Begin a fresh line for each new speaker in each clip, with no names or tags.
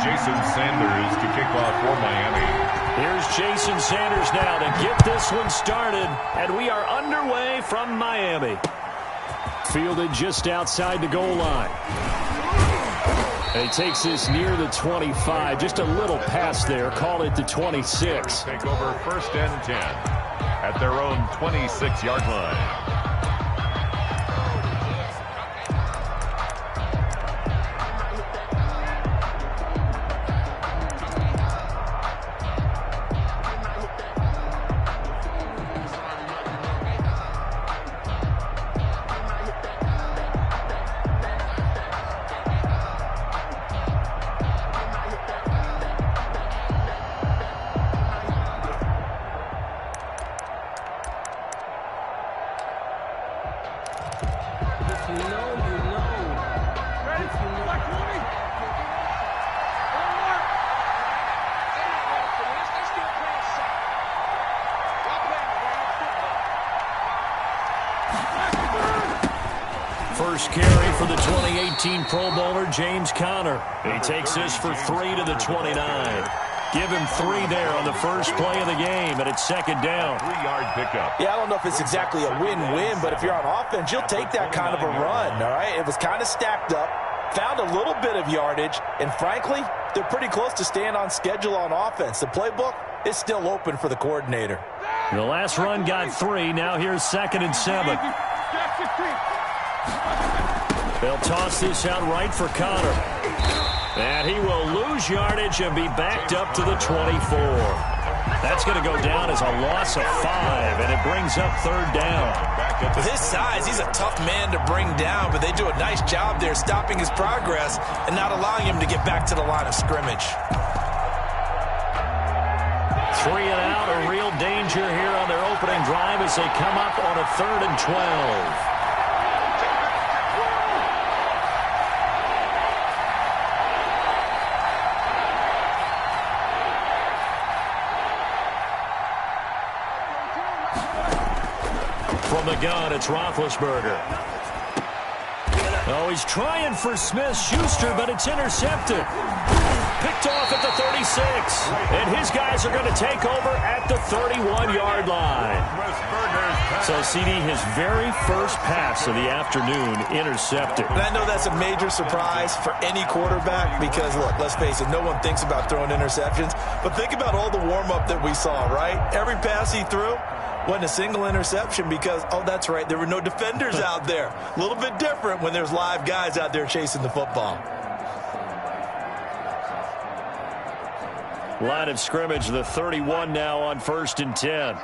Jason Sanders to kick off for Miami.
Here's Jason Sanders now to get this one started, and we are underway from Miami. Fielded just outside the goal line. And he takes this near the 25, just a little past there, call it the 26.
Take over 1st and 10 at their own 26-yard line.
First carry for the 2018 Pro Bowler, James Conner. He takes this for 3 to the 29. Give him 3 there on the first play of the game, and it's 2nd down.
3-yard pickup.
Yeah, I don't know if it's exactly a win-win, but if you're on offense, you'll take that kind of a run, all right? It was kind of stacked up, found a little bit of yardage, and frankly, they're pretty close to staying on schedule on offense. The playbook is still open for the coordinator.
The last run got 3. Now here's 2nd and 7. They'll toss this out right for Conner. And he will lose yardage and be backed up to the 24. That's going to go down as a loss of 5, and it brings up 3rd down.
With his size, he's a tough man to bring down, but they do a nice job there stopping his progress and not allowing him to get back to the line of scrimmage.
3 and out, a real danger here on their opening drive as they come up on a 3rd and 12. From the gun, it's Roethlisberger. Oh, he's trying for Smith-Schuster, but it's intercepted. Picked off at the 36. And his guys are going to take over at the 31-yard line. So, CD, his very first pass of the afternoon intercepted.
And I know that's a major surprise for any quarterback because, look, let's face it, no one thinks about throwing interceptions. But think about all the warm-up that we saw, right? Every pass he threw wasn't a single interception because, oh, that's right, there were no defenders out there. A little bit different when there's live guys out there chasing the football.
Line of scrimmage, the 31 now on 1st and 10.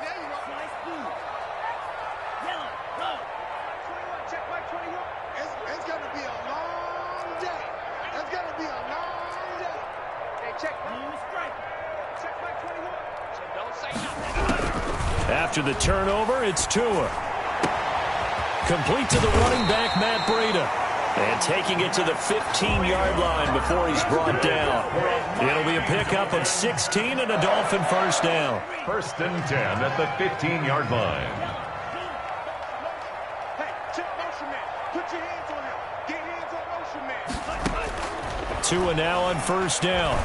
After the turnover, it's Tua. Complete to the running back, Matt Breida. And taking it to the 15-yard line before he's brought down. It'll be a pickup of 16 and a Dolphin first down.
1st and 10 at the 15-yard line.
Hey, check motion man. Put your hands on him. Get hands on motion man.
Tua now on 1st down.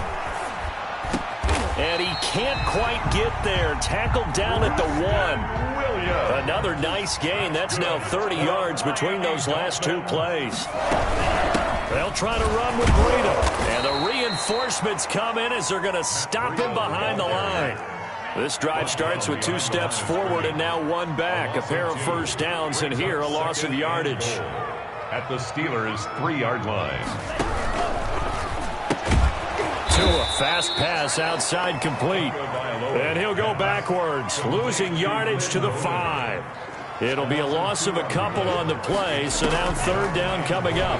And he can't quite get there. Tackled down at the 1. Another nice gain. That's now 30 yards between those last 2 plays. They'll try to run with Breida. And the reinforcements come in as they're going to stop him behind the line. This drive starts with 2 steps forward and now 1 back. A pair of first downs, and here a loss of yardage.
At the Steelers' 3-yard line.
Tua, fast pass outside complete. And he'll go backwards, losing yardage to the 5. It'll be a loss of a couple on the play, so now 3rd down coming up.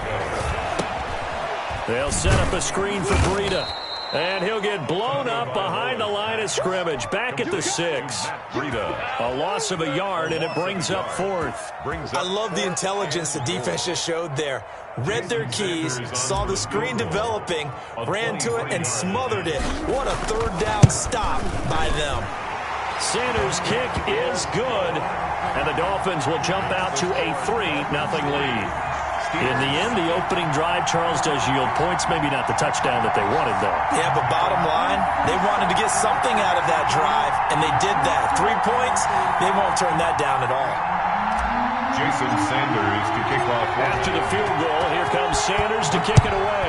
They'll set up a screen for Breida. And he'll get blown up behind the line of scrimmage, back at the 6. A loss of a yard, and it brings up 4th.
I love the intelligence the defense just showed there. Read their keys, saw the screen developing, ran to it, and smothered it. What a 3rd down stop by them.
Sanders' kick is good, and the Dolphins will jump out to a 3-0 lead. In the end, the opening drive, Charles, does yield points. Maybe not the touchdown that they wanted, though.
Yeah, but bottom line, they wanted to get something out of that drive, and they did that. 3 points, they won't turn that down at all.
Jason Sanders to kick off.
After the field goal, here comes Sanders to kick it away.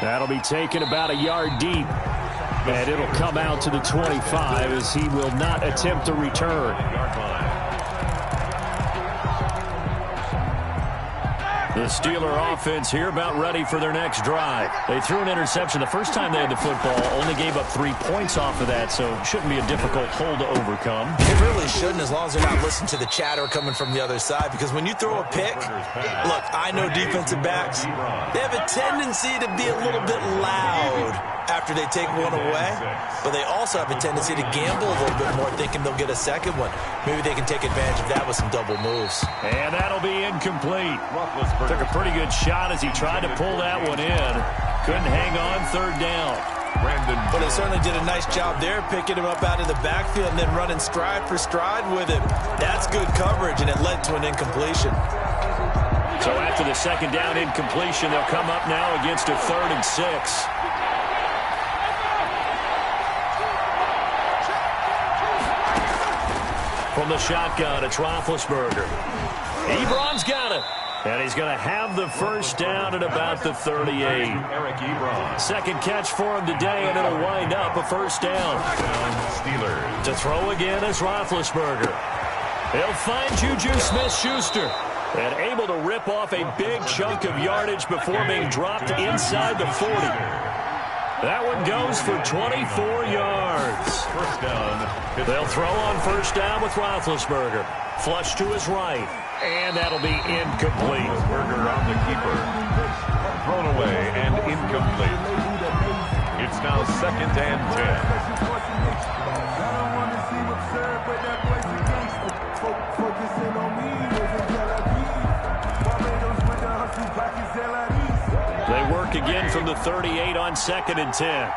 That'll be taken about a yard deep. And it'll come out to the 25 as he will not attempt a return. The Steeler offense here about ready for their next drive. They threw an interception the first time they had the football, only gave up 3 points off of that, so it shouldn't be a difficult hole to overcome.
It really shouldn't, as long as they're not listening to the chatter coming from the other side, because when you throw a pick, look, I know defensive backs, they have a tendency to be a little bit loud after they take one away, but they also have a tendency to gamble a little bit more, thinking they'll get a second one. Maybe they can take advantage of that with some double moves.
And that'll be incomplete. Took a pretty good shot as he tried to pull that one in. Couldn't hang on, third down.
But they certainly did a nice job there, picking him up out of the backfield and then running stride for stride with him. That's good coverage, and it led to an incompletion.
So after the second down incompletion, they'll come up now against a 3rd and 6. From the shotgun, it's Roethlisberger. Ebron's got it. And he's going to have the first down at about the 38.
Eric Ebron.
Second catch for him today, and it'll wind up a first down.
Steelers.
To throw again is Roethlisberger. He'll find Juju Smith-Schuster. And able to rip off a big chunk of yardage before being dropped inside the 40. That one goes for 24 yards.
First down.
They'll throw on first down with Roethlisberger. Flush to his right. And that'll be incomplete.
Roethlisberger on the keeper. Thrown away and incomplete. It's now 2nd and 10.
They work again from the 38 on 2nd and 10.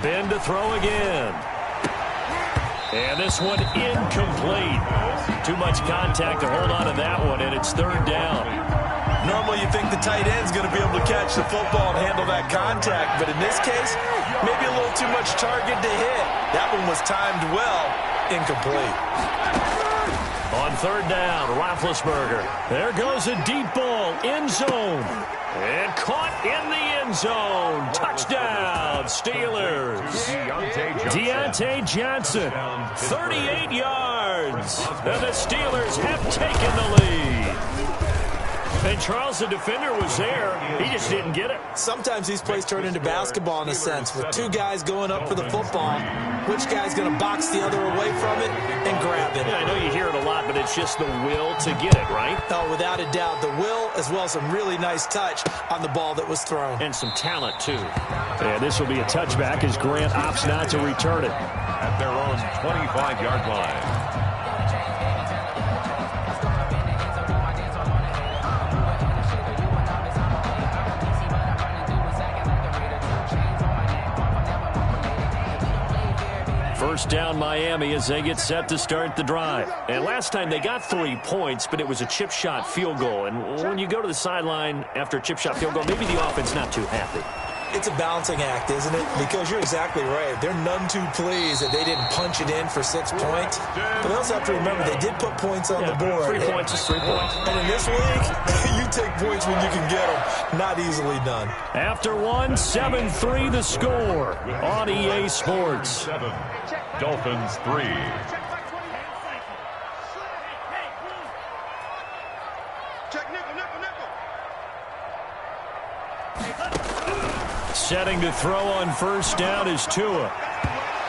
Ben to throw again. And this one incomplete. Too much contact to hold on to that one, and it's 3rd down.
Normally you think the tight end's going to be able to catch the football and handle that contact, but in this case, maybe a little too much target to hit. That one was timed well, incomplete.
On 3rd down, Roethlisberger. There goes a deep ball, end zone. And caught in the end zone. Touchdown, Steelers. Deontay Johnson, 38 yards. And the Steelers have taken the lead. And Charles, the defender, was there. He just didn't get it.
Sometimes these plays turn into basketball in a sense, with 2 guys going up for the football. Which guy's going to box the other away from it and grab it?
Yeah, I know you hear it a lot, but it's just the will to get it, right?
Oh, without a doubt. The will, as well as some really nice touch on the ball that was thrown.
And some talent, too. And this will be a touchback as Grant opts not to return it.
At their own 25-yard line.
First down Miami as they get set to start the drive. And last time they got 3 points, but it was a chip shot field goal. And when you go to the sideline after a chip shot field goal, maybe the offense not too happy.
It's a balancing act, isn't it? Because you're exactly right. They're none too pleased that they didn't punch it in for 6 points. But they also have to remember they did put points on the board.
3 points is 3 points.
And in this league, you take points when you can get them. Not easily done.
After one, 7-3 the score on EA Sports.
7. Dolphins 3.
Setting to throw on first down is Tua.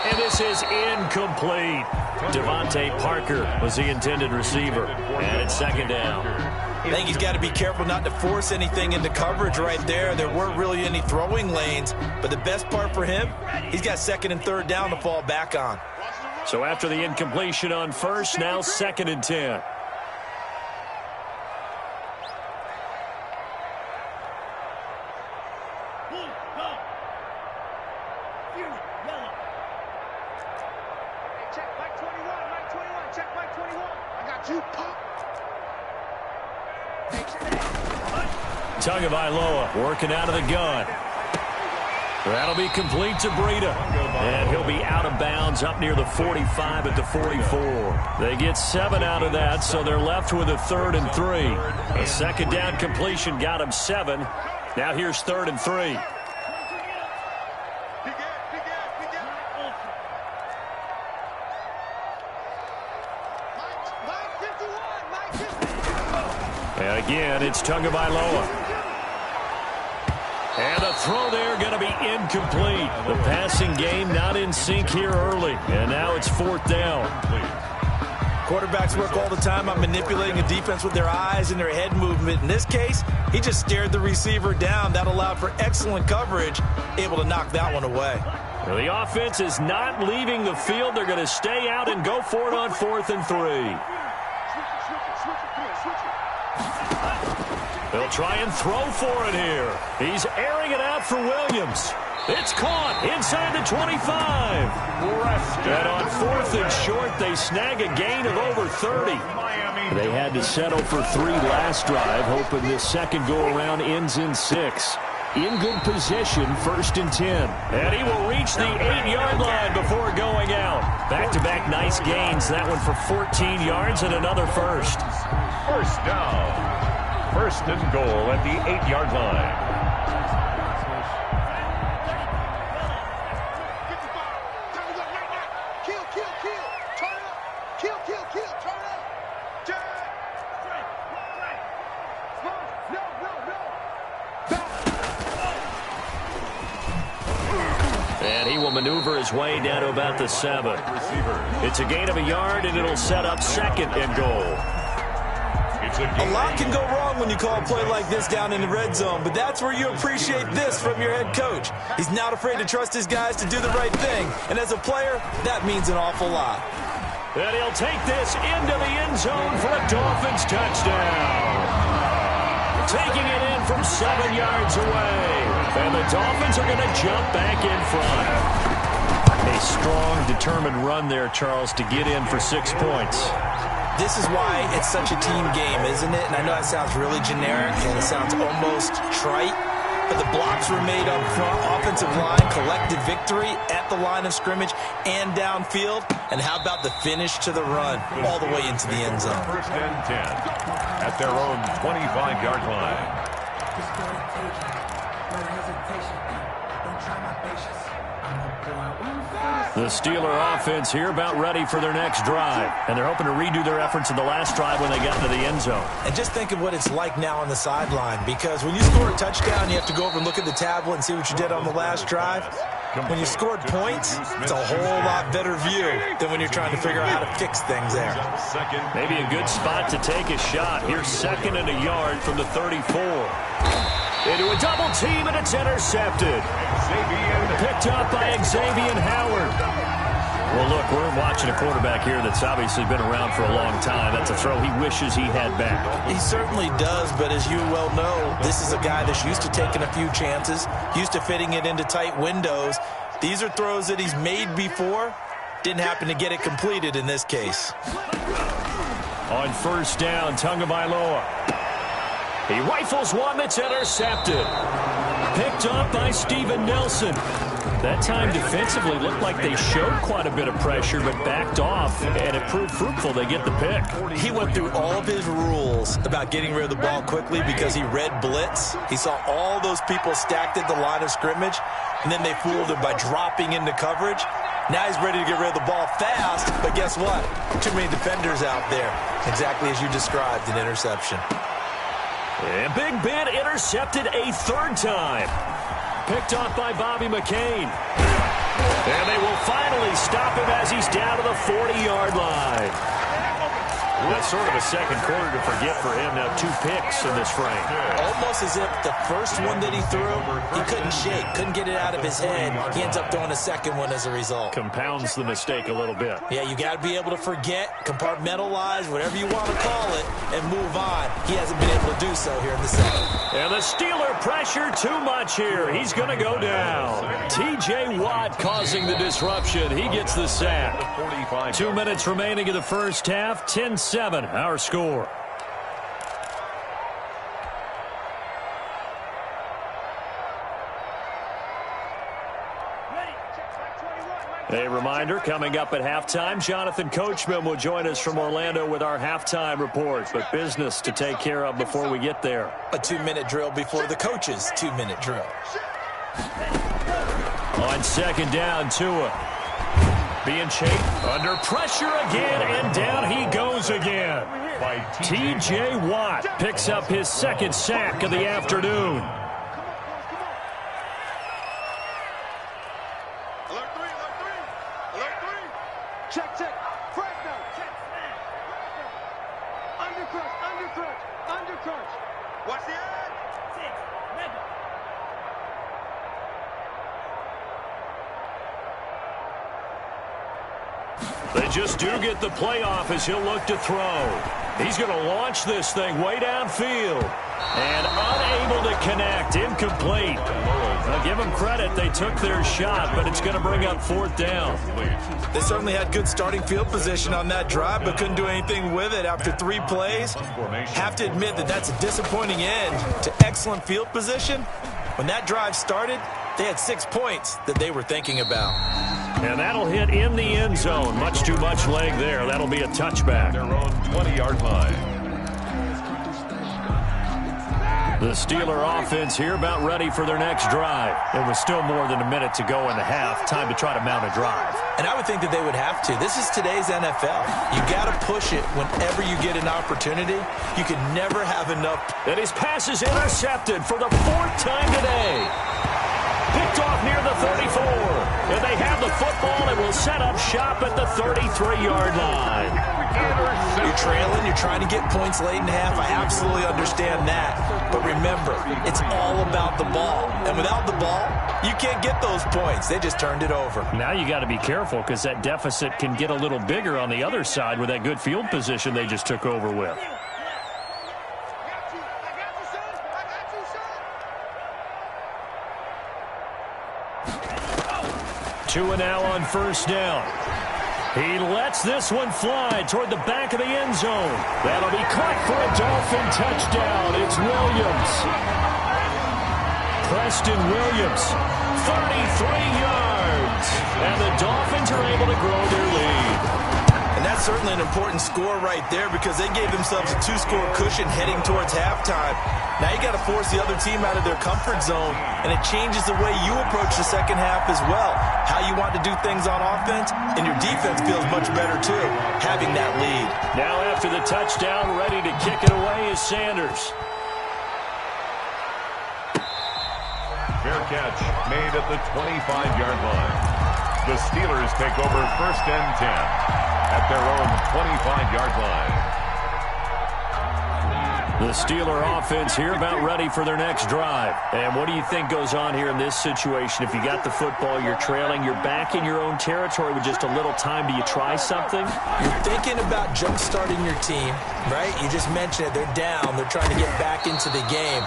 And this is incomplete. Devontae Parker was the intended receiver. And it's 2nd down.
I think he's got to be careful not to force anything into coverage right there. There weren't really any throwing lanes. But the best part for him, he's got 2nd and 3rd down to fall back on.
So after the incompletion on first, now 2nd and 10.
Check Mike 21, Mike 21, check Mike 21. I got you, Pop.
Tagovailoa working out of the gun. That'll be complete to Breida. And he'll be out of bounds up near the 45 at the 44. They get 7 out of that, so they're left with a 3rd and 3. A second down completion got him 7. Now here's 3rd and 3. And again, it's Tagovailoa. And the throw there going to be incomplete. The passing game not in sync here early. And now it's 4th down.
Quarterbacks work all the time on manipulating a defense with their eyes and their head movement. In this case, he just stared the receiver down. That allowed for excellent coverage, able to knock that one away.
Well, the offense is not leaving the field. They're going to stay out and go for it on 4th and 3. They'll try and throw for it here. He's airing it out for Williams. It's caught inside the 25. And on 4th and short, they snag a gain of over 30. They had to settle for 3 last drive, hoping this second go-around ends in 6. In good position, 1st and 10. And he will reach the 8-yard line before going out. Back-to-back nice gains. That one for 14 yards and another first.
First down. 1st and goal at the 8-yard line.
And he will maneuver his way down to about the 7. It's a gain of a yard, and it'll set up 2nd and goal.
A lot can go wrong when you call a play like this down in the red zone, but that's where you appreciate this from your head coach. He's not afraid to trust his guys to do the right thing, and as a player, that means an awful lot.
And he'll take this into the end zone for a Dolphins touchdown. Taking it in from 7 yards away. And the Dolphins are going to jump back in front. A strong, determined run there, Charles, to get in for 6 points.
This is why it's such a team game, isn't it? And I know that sounds really generic and it sounds almost trite, but the blocks were made up front. Offensive line collected victory at the line of scrimmage and downfield. And how about the finish to the run all the way into the end zone?
1st and 10 at their own 25-yard line.
The Steeler offense here about ready for their next drive. And they're hoping to redo their efforts in the last drive when they got into the end zone.
And just think of what it's like now on the sideline, because when you score a touchdown, you have to go over and look at the tablet and see what you did on the last drive. When you scored points, it's a whole lot better view than when you're trying to figure out how to fix things there.
Maybe a good spot to take a shot. Here's 2nd and a yard from the 34. Into a double team, and it's intercepted. Picked up by Xavier Howard. Well, look, we're watching a quarterback here that's obviously been around for a long time. That's a throw he wishes he had back.
He certainly does, but as you well know, this is a guy that's used to taking a few chances, used to fitting it into tight windows. These are throws that he's made before. Didn't happen to get it completed in this case.
On 1st down, Tagovailoa. He rifles one that's intercepted. Picked up by Steven Nelson. That time defensively looked like they showed quite a bit of pressure but backed off, and it proved fruitful. They get the pick.
He went through all of his rules about getting rid of the ball quickly because he read blitz. He saw all those people stacked at the line of scrimmage, and then they fooled him by dropping into coverage. Now he's ready to get rid of the ball fast, but guess what? Too many defenders out there. Exactly as you described, an interception.
And Big Ben intercepted a 3rd time. Picked off by Bobby McCain. And they will finally stop him as he's down to the 40-yard line. That's sort of a second quarter to forget for him. Now 2 picks in this frame.
Almost as if the first one that he threw, he couldn't shake, couldn't get it out of his head. He ends up throwing a second one as a result.
Compounds the mistake a little bit.
Yeah, you got to be able to forget, compartmentalize, whatever you want to call it, and move on. He hasn't been able to do so here in the second.
And the Steeler pressure too much here. He's going to go down. T.J. Watt causing the disruption. He gets the sack. 2 minutes remaining in the first half. 10-7, our score. A reminder, coming up at halftime, Jonathan Coachman will join us from Orlando with our halftime report. But business to take care of before we get there.
A 2-minute drill before the coach's 2-minute drill.
On second down, Tua being chased under pressure again, and down he goes again. T.J. Watt picks up his second sack of the afternoon.
Check, check. Frag down. Undercrunch. Watch the edge.
They just do get the playoff as he'll look to throw. He's going to launch this thing way downfield. And unable to connect. Incomplete. I'll give them credit. They took their shot, but it's going to bring up fourth down.
They certainly had good starting field position on that drive, but couldn't do anything with it after 3 plays. Have to admit that that's a disappointing end to excellent field position. When that drive started, they had 6 points that they were thinking about.
And that'll hit in the end zone. Much too much leg there. That'll be a touchback.
Their own 20-yard line.
The Steeler offense here about ready for their next drive. It was still more than a minute to go in the half. Time to try to mount a drive.
And I would think that they would have to. This is today's NFL. You got to push it whenever you get an opportunity. You can never have enough.
And his pass is intercepted for the 4th time today. Picked off near the 34. And they have the football and will set up shop at the 33-yard line.
You're trailing. You're trying to get points late in half. I absolutely understand that. But remember, it's all about the ball. And without the ball, you can't get those points. They just turned it over.
Now you got to be careful because that deficit can get a little bigger on the other side with that good field position they just took over with. Tua now on first down. He lets this one fly toward the back of the end zone. That'll be caught for a Dolphin touchdown. It's Williams. Preston Williams, 33 yards. And the Dolphins are able to grow their lead.
And that's certainly an important score right there because they gave themselves a 2-score cushion heading towards halftime. Now you got to force the other team out of their comfort zone, and it changes the way you approach the second half as well. How you want to do things on offense, and your defense feels much better too, having that lead.
Now after the touchdown, ready to kick it away is Sanders.
Fair catch made at the 25-yard line. The Steelers take over 1st and 10 at their own 25-yard line.
The Steeler offense here about ready for their next drive. And what do you think goes on here in this situation? If you got the football, you're trailing, you're back in your own territory with just a little time. Do you try something?
You're thinking about jump-starting your team, right? You just mentioned it. They're down. They're trying to get back into the game.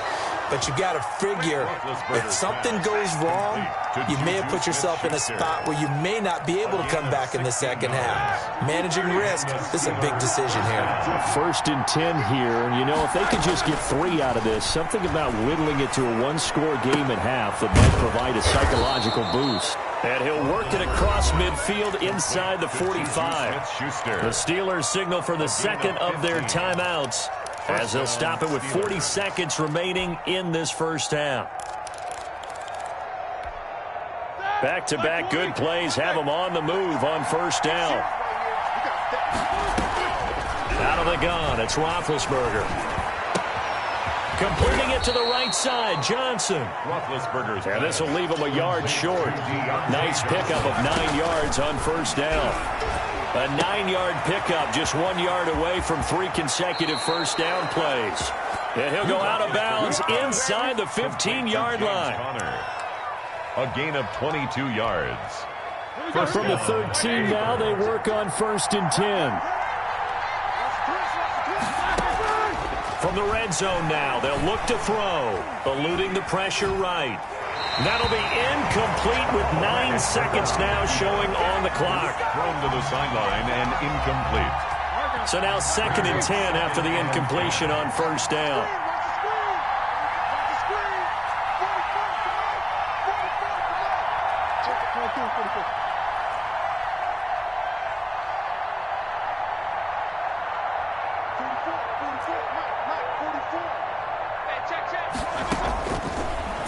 But you got to figure if something goes wrong, you may have put yourself in a spot where you may not be able to come back in the second half. Managing risk, this is a big decision here.
1st and 10 here, and you know, if they could just get 3 out of this, something about whittling it to a 1-score game at half that might provide a psychological boost. And he'll work it across midfield inside the 45. The Steelers signal for the second of their timeouts, as they'll stop it with 40 seconds remaining in this first half. Back-to-back good plays have them on the move on first down. Out of the gun, it's Roethlisberger. Completing it to the right side, Johnson. And this will leave him a yard short. Nice pickup of 9 yards on first down. A 9-yard pickup, just 1 yard away from 3 consecutive first down plays. And he'll go out of bounds inside the 15-yard line.
A gain of 22 yards.
From the 13 now, they work on 1st and 10. From the red zone now, they'll look to throw, eluding the pressure right. That'll be incomplete with 9 seconds now showing on the clock.
Thrown to the sideline and incomplete.
So now 2nd and 10 after the incompletion on first down.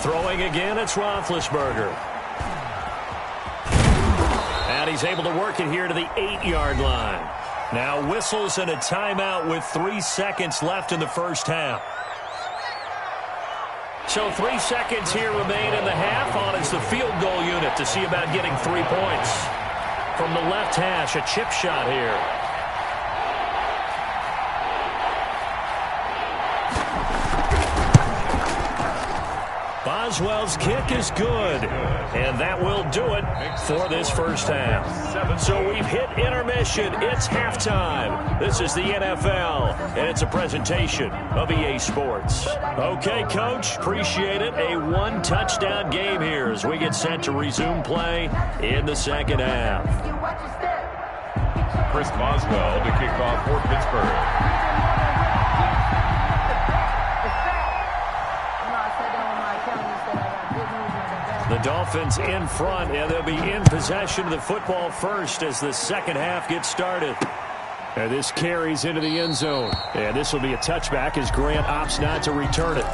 Throwing again, it's Roethlisberger. And he's able to work it here to the 8-yard line. Now whistles and a timeout with 3 seconds left in the first half. So 3 seconds here remain in the half. On is the field goal unit to see about getting 3 points. From the left hash, a chip shot here. Boswell's kick is good, and that will do it for this first half. So we've hit intermission. It's halftime. This is the NFL, and it's a presentation of EA Sports. Okay, Coach, appreciate it. A 1-touchdown game here as we get set to resume play in the second half.
Chris Boswell to kick off for Pittsburgh.
The Dolphins in front, and they'll be in possession of the football first as the second half gets started. And this carries into the end zone. And this will be a touchback as Grant opts not to return it.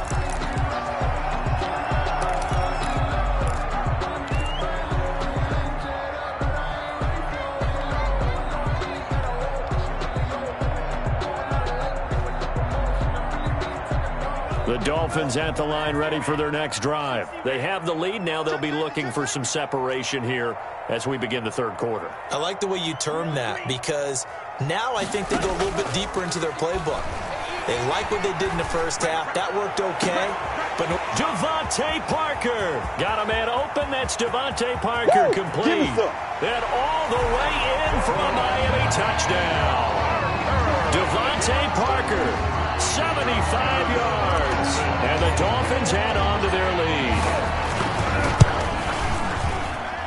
The Dolphins at the line ready for their next drive. They have the lead. Now they'll be looking for some separation here as we begin the third quarter.
I like the way you term that because now I think they go a little bit deeper into their playbook. They like what they did in the first half. That worked okay. But
Devontae Parker got a man open. That's Devontae Parker complete. And all the way in for a Miami touchdown. Devontae Parker, 75 yards. And the Dolphins add on to their lead.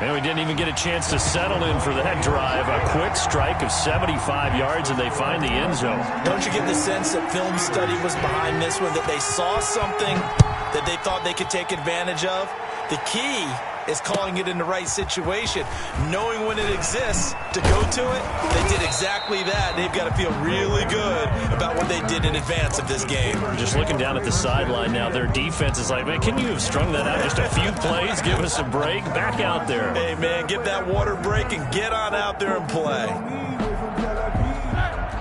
And we didn't even get a chance to settle in for that drive. A quick strike of 75 yards, and they find the end zone.
Don't you get the sense that film study was behind this one, that they saw something that they thought they could take advantage of? The key is calling it in the right situation, knowing when it exists to go to it. They did exactly that. They've got to feel really good about what they did in advance of this game.
Just looking down at the sideline now, their defense is like, man, can you have strung that out just a few plays? Give us a break. Back out there.
Hey, man, give that water break and get on out there and play.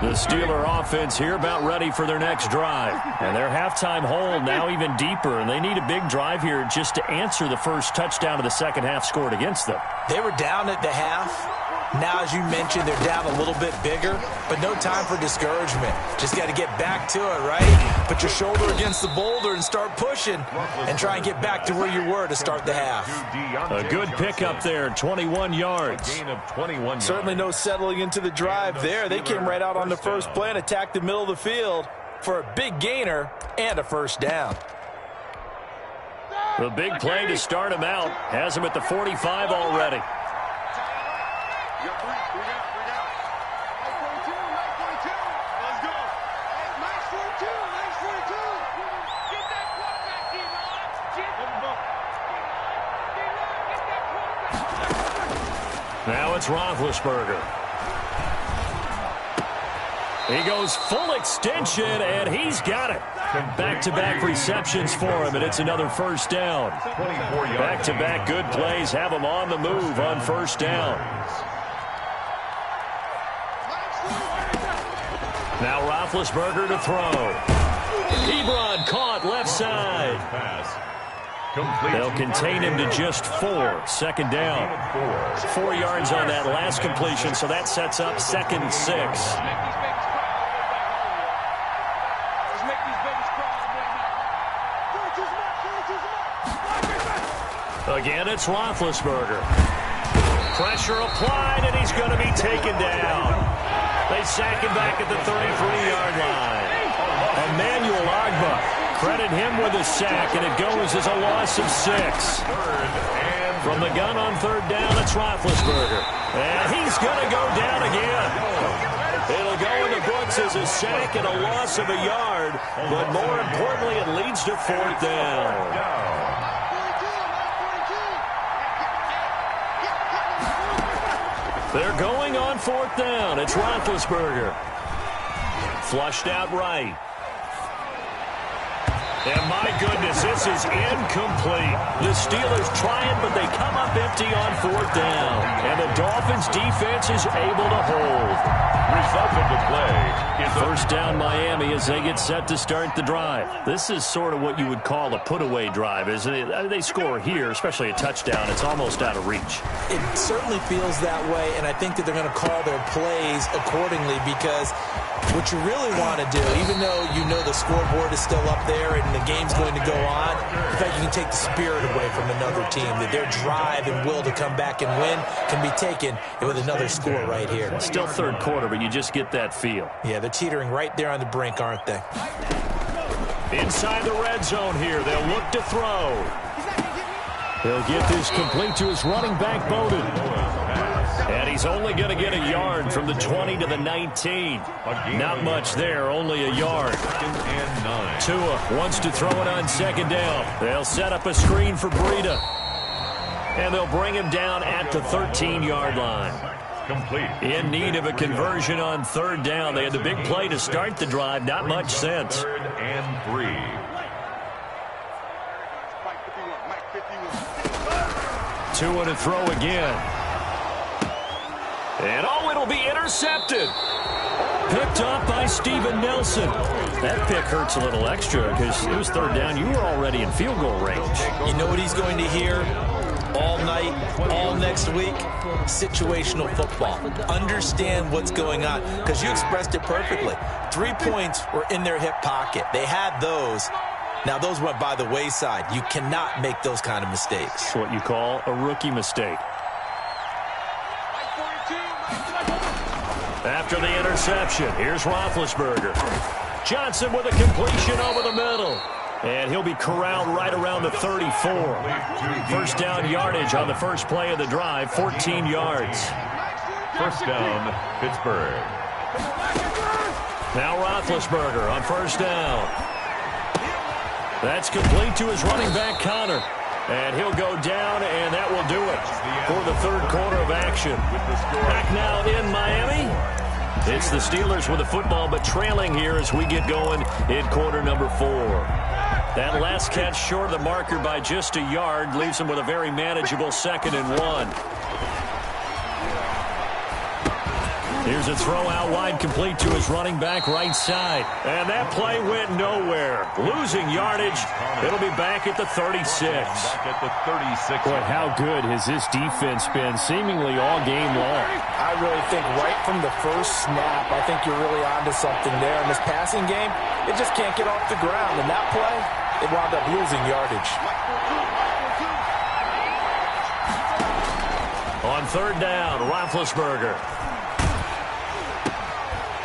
The Steeler offense here about ready for their next drive. And their halftime hold now even deeper, and they need a big drive here just to answer the first touchdown of the second half scored against them.
They were down at the half. Now, as you mentioned, they're down a little bit bigger, but no time for discouragement. Just got to get back to it, right? Put your shoulder against the boulder and start pushing and try and get back to where you were to start the half.
A good pickup there, 21 yards.
A gain of 21 yards.
Certainly no settling into the drive there. They came right out on the first play and attacked the middle of the field for a big gainer and a first down.
The big play to start him out has him at the 45 already. Now it's Roethlisberger. He goes full extension, and he's got it. Back-to-back receptions for him, and it's another first down. Back-to-back good plays have him on the move on first down. Now Roethlisberger to throw. Ebron caught left side. They'll contain him to just 4. Second down. 4 yards on that last completion, so that sets up 2nd and 6. Again, it's Roethlisberger. Pressure applied, and he's going to be taken down. They sack him back at the 33-yard line. Emmanuel Ogbah. Credit him with a sack, and it goes as a loss of 6. From the gun on third down, it's Roethlisberger. And he's going to go down again. It'll go in the books as a sack and a loss of a yard, but more importantly, it leads to fourth down. They're going on fourth down. It's Roethlisberger. Flushed out right. And my goodness, this is incomplete. The Steelers trying, but they come up empty on fourth down. And the Dolphins defense is able to hold.
Result of the play is
first down Miami as they get set to start the drive. This is sort of what you would call a put-away drive, isn't it? They score here, especially a touchdown. It's almost out of reach.
It certainly feels that way, and I think that they're going to call their plays accordingly because what you really want to do, even though you know the scoreboard is still up there and the game's going to go on, in fact, you can take the spirit away from another team, that their drive and will to come back and win can be taken with another score right here.
Still third quarter, but you just get that feel.
Yeah, they're teetering right there on the brink, aren't they?
Inside the red zone here, they'll look to throw. He'll get this complete to his running back, Bowden. And he's only going to get a yard from the 20 to the 19. Not much there, only a yard. Tua wants to throw it on second down. They'll set up a screen for Breida. And they'll bring him down at the 13-yard line.
complete.
In need of a conversion on third down. They had the big play to start the drive. Not much sense.
Third and 3.
Tua to throw again. And oh, it'll be intercepted. Picked up by Steven Nelson. That pick hurts a little extra because it was third down. You were already in field goal range.
You know what he's going to hear all night, all next week? Situational football. Understand what's going on, because you expressed it perfectly. 3 points were in their hip pocket. They had those. Now, those went by the wayside. You cannot make those kind of mistakes.
It's what you call a rookie mistake. After the interception, here's Roethlisberger. Johnson with a completion over the middle. And he'll be corralled right around the 34. First down yardage on the first play of the drive, 14 yards.
First down, Pittsburgh.
Now Roethlisberger on first down. That's complete to his running back, Connor. And he'll go down, and that will do it for the third quarter of action. Back now in Miami. It's the Steelers with the football, but trailing here as we get going in quarter number 4. That last catch short of the marker by just a yard leaves him with a very manageable 2nd and 1. Here's a throw out wide, complete to his running back right side. And that play went nowhere. Losing yardage. It'll be back at the 36.
Back at the 36.
Boy, how good has this defense been seemingly all game long?
I really think right from the first snap, I think you're really onto something there. In this passing game, it just can't get off the ground. And that play, it wound up losing yardage.
On third down, Roethlisberger.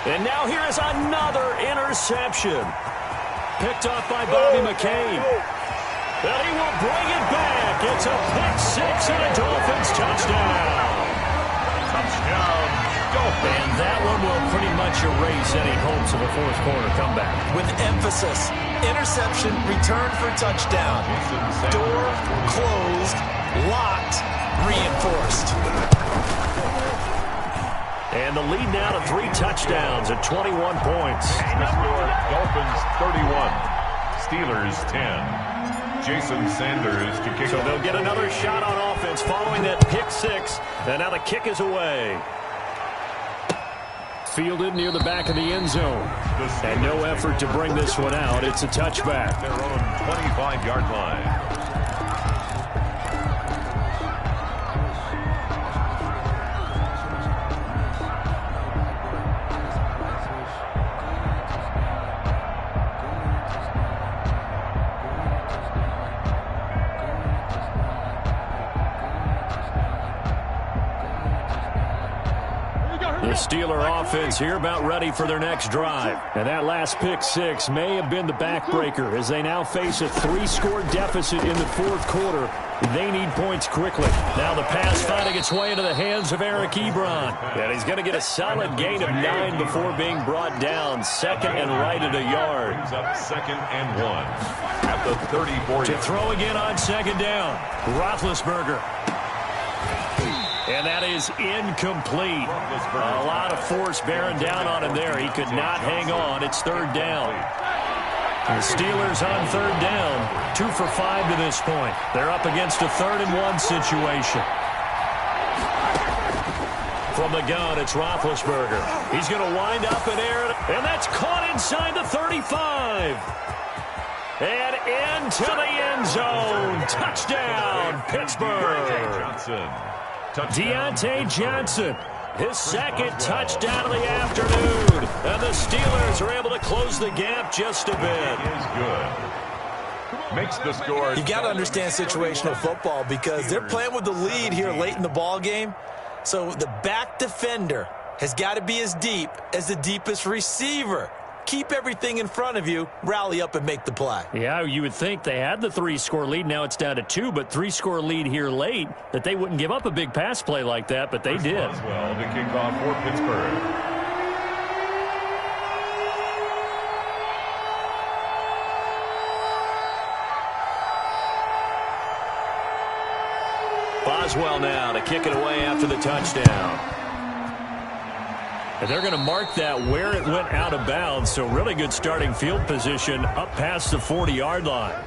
And now here is another interception. Picked off by Bobby McCain. And he will bring it back. It's a pick six and a Dolphins touchdown.
Touchdown, Dolphins.
And that one will pretty much erase any hopes of a fourth quarter comeback.
With emphasis, interception, return for touchdown. Door closed, locked, reinforced.
And the lead now to 3 touchdowns at 21 points.
The score, Dolphins 31, Steelers 10. Jason Sanders to kick.
So they'll get another shot on offense following that pick six. And now the kick is away. Fielded near the back of the end zone. And no effort to bring this one out. It's a touchback.
Their own 25-yard line.
The Steeler offense here about ready for their next drive. And that last pick six may have been the backbreaker as they now face a 3-score deficit in the fourth quarter. They need points quickly. Now the pass finding its way into the hands of Eric Ebron. And he's going to get a solid gain of 9 before being brought down. Second and right at a yard.
Brings up 2nd and 1 at the 34.
To throw again on 2nd down. Roethlisberger. And that is incomplete. A lot of force bearing down on him there. He could not hang on. It's 3rd down. The Steelers on 3rd down. 2 for 5 to this point. They're up against a 3rd and 1 situation. From the gun, it's Roethlisberger. He's going to wind up in air, and that's caught inside the 35. And into the end zone. Touchdown, Pittsburgh. Deontay Johnson, his 2nd touchdown of the afternoon. And the Steelers are able to close the gap just a bit.
Is good. Makes the score.
You've got to understand situational football because they're playing with the lead here late in the ball game. So the back defender has got to be as deep as the deepest receiver. Keep everything in front of you, rally up and make the play.
Yeah, you would think they had the 3-score lead. Now it's down to 2, but 3-score lead here late, that they wouldn't give up a big pass play like that, but they did.
Well, the kickoff for Pittsburgh.
Boswell now to kick it away after the touchdown. And they're going to mark that where it went out of bounds, so really good starting field position up past the 40-yard line.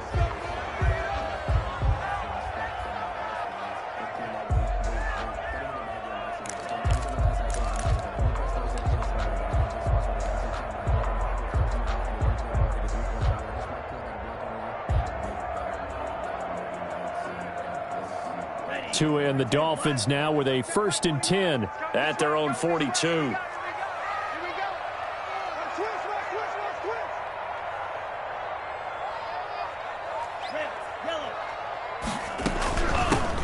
Tua and the Dolphins now with a 1st and 10 at their own 42.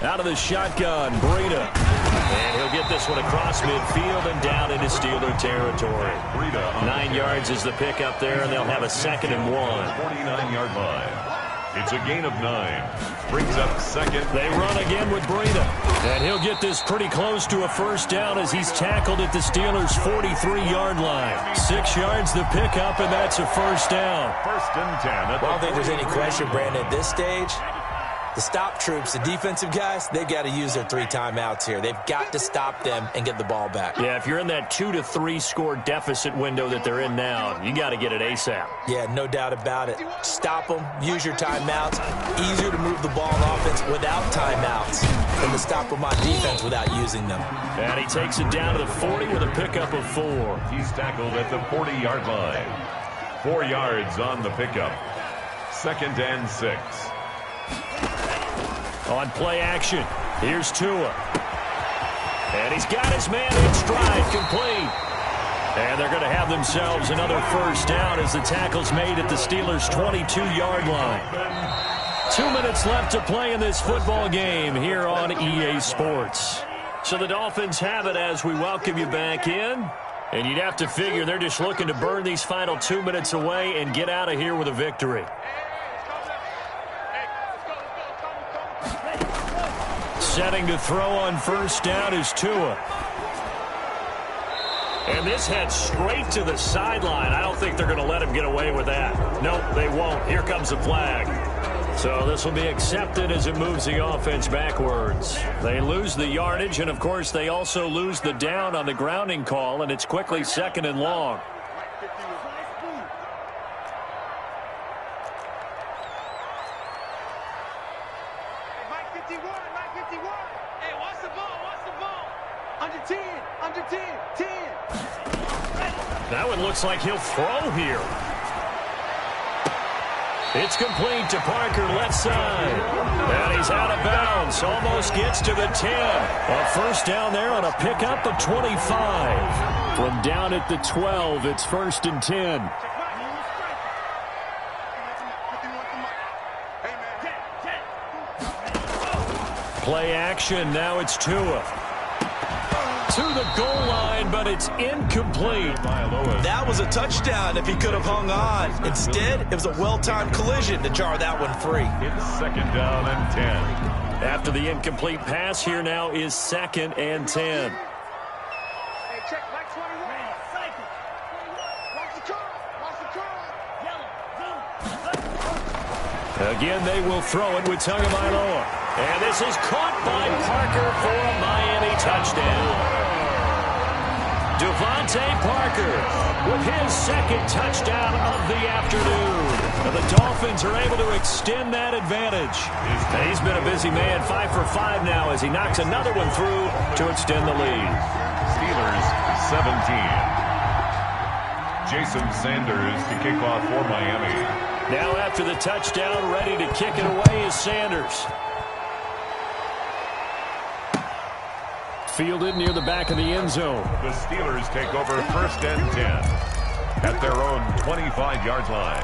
Out of the shotgun, Breida. And he'll get this one across midfield and down into Steeler territory. 9 yards is the pickup there, and they'll have a 2nd and 1.
49-yard line. It's a gain of 9. Brings up 2nd.
They run again with Breida. And he'll get this pretty close to a 1st down as he's tackled at the Steelers' 43-yard line. 6 yards the pickup, and that's a 1st down.
1st and 10.
I don't think there's any question, Brandon, at this stage. The stop troops, the defensive guys, they've got to use their 3 timeouts here. They've got to stop them and get the ball back.
Yeah, if you're in that 2 to 3 score deficit window that they're in now, you got to get it ASAP.
Yeah, no doubt about it. Stop them, use your timeouts. Easier to move the ball on offense without timeouts than to stop them on defense without using them.
And he takes it down to the 40 with a pickup of 4.
He's tackled at the 40-yard line. 4 yards on the pickup. 2nd and 6.
On play action, here's Tua. And he's got his man in stride, complete. And they're going to have themselves another 1st down as the tackle's made at the Steelers' 22-yard line. 2 minutes left to play in this football game here on EA Sports. So the Dolphins have it as we welcome you back in. And you'd have to figure they're just looking to burn these final 2 minutes away and get out of here with a victory. Setting to throw on 1st down is Tua. And this heads straight to the sideline. I don't think they're going to let him get away with that. Nope, they won't. Here comes the flag. So this will be accepted as it moves the offense backwards. They lose the yardage, and, of course, they also lose the down on the grounding call, and it's quickly 2nd and long. That one looks like he'll throw here. It's complete to Parker, left side. And he's out of bounds. Almost gets to the 10. A 1st down there on a pickup of 25. From down at the 12, it's 1st and 10. Play action. Now it's Tua. to the goal line, but it's incomplete.
That was a touchdown if he could have hung on. Instead, it was a well-timed collision to jar that one free.
It's 2nd down and 10.
After the incomplete pass, here now is 2nd and 10.
Hey, check, like 21. Cycle. Watch the curve. Watch the curve.
Again, they will throw it with Tagovailoa. And this is caught by Parker for a Miami touchdown. Devontae Parker with his 2nd touchdown of the afternoon. And the Dolphins are able to extend that advantage. He's been a busy man, 5 for 5 now as he knocks another one through to extend the lead.
Steelers 17. Jason Sanders to kick off for Miami.
Now after the touchdown, ready to kick it away is Sanders. Fielded near the back of the end zone.
The Steelers take over 1st and 10 at their own 25-yard line.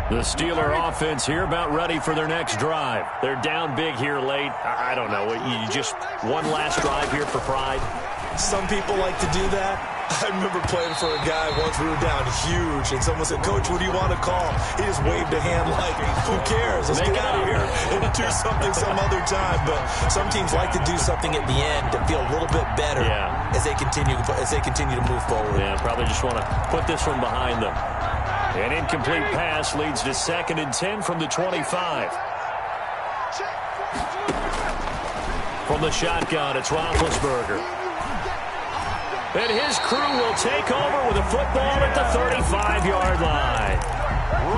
The Steeler offense here about ready for their next drive. They're down big here late. I don't know. You just one last drive here for pride.
Some people like to do that. I remember playing for a guy once. We were down huge, and someone said, "Coach, what do you want to call?" He just waved a hand like, "Who cares? Let's get out of here and do something some other time." But some teams like to do something at the end to feel a little bit better as they continue to move forward.
Yeah, probably just want to put this one behind them. An incomplete pass leads to 2nd and 10 from the 25. From the shotgun, it's Roethlisberger. And his crew will take over with a football at the 35-yard line.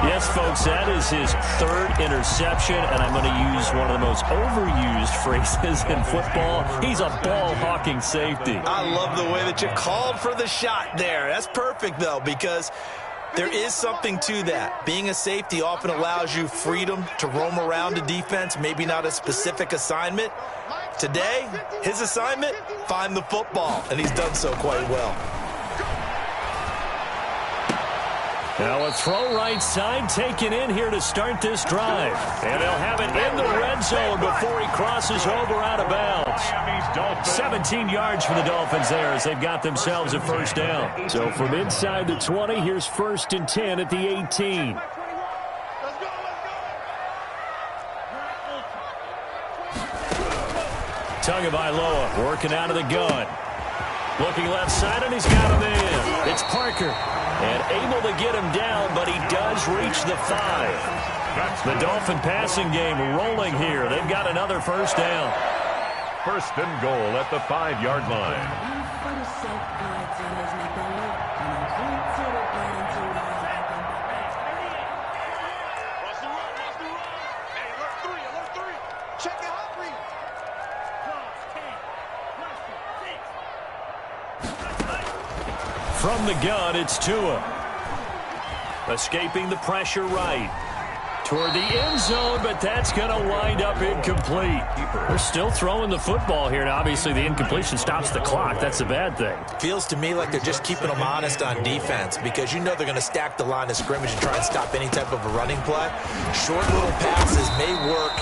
Yes, folks, that is his 3rd interception, and I'm going to use one of the most overused phrases in football. He's a ball-hawking safety.
I love the way that you called for the shot there. That's perfect, though, because there is something to that. Being a safety often allows you freedom to roam around a defense, maybe not a specific assignment. Today, his assignment, find the football, and he's done so quite well.
Now a throw right side taken in here to start this drive. And they'll have it in the red zone before he crosses over out of bounds. 17 yards for the Dolphins there as they've got themselves a 1st down. So from inside the 20, here's 1st and 10 at the 18. Tagovailoa working out of the gun. Looking left side, and he's got him in. It's Parker. And able to get him down, but he does reach the 5. The Dolphin passing game rolling here. They've got another 1st down.
1st and goal at the 5-yard line.
From the gun, it's Tua. Escaping the pressure right. Toward the end zone, but that's going to wind up incomplete. They're still throwing the football here. Now, obviously, the incompletion stops the clock. That's a bad thing.
Feels to me like they're just keeping them honest on defense because you know they're going to stack the line of scrimmage and try and stop any type of a running play. Short little passes may work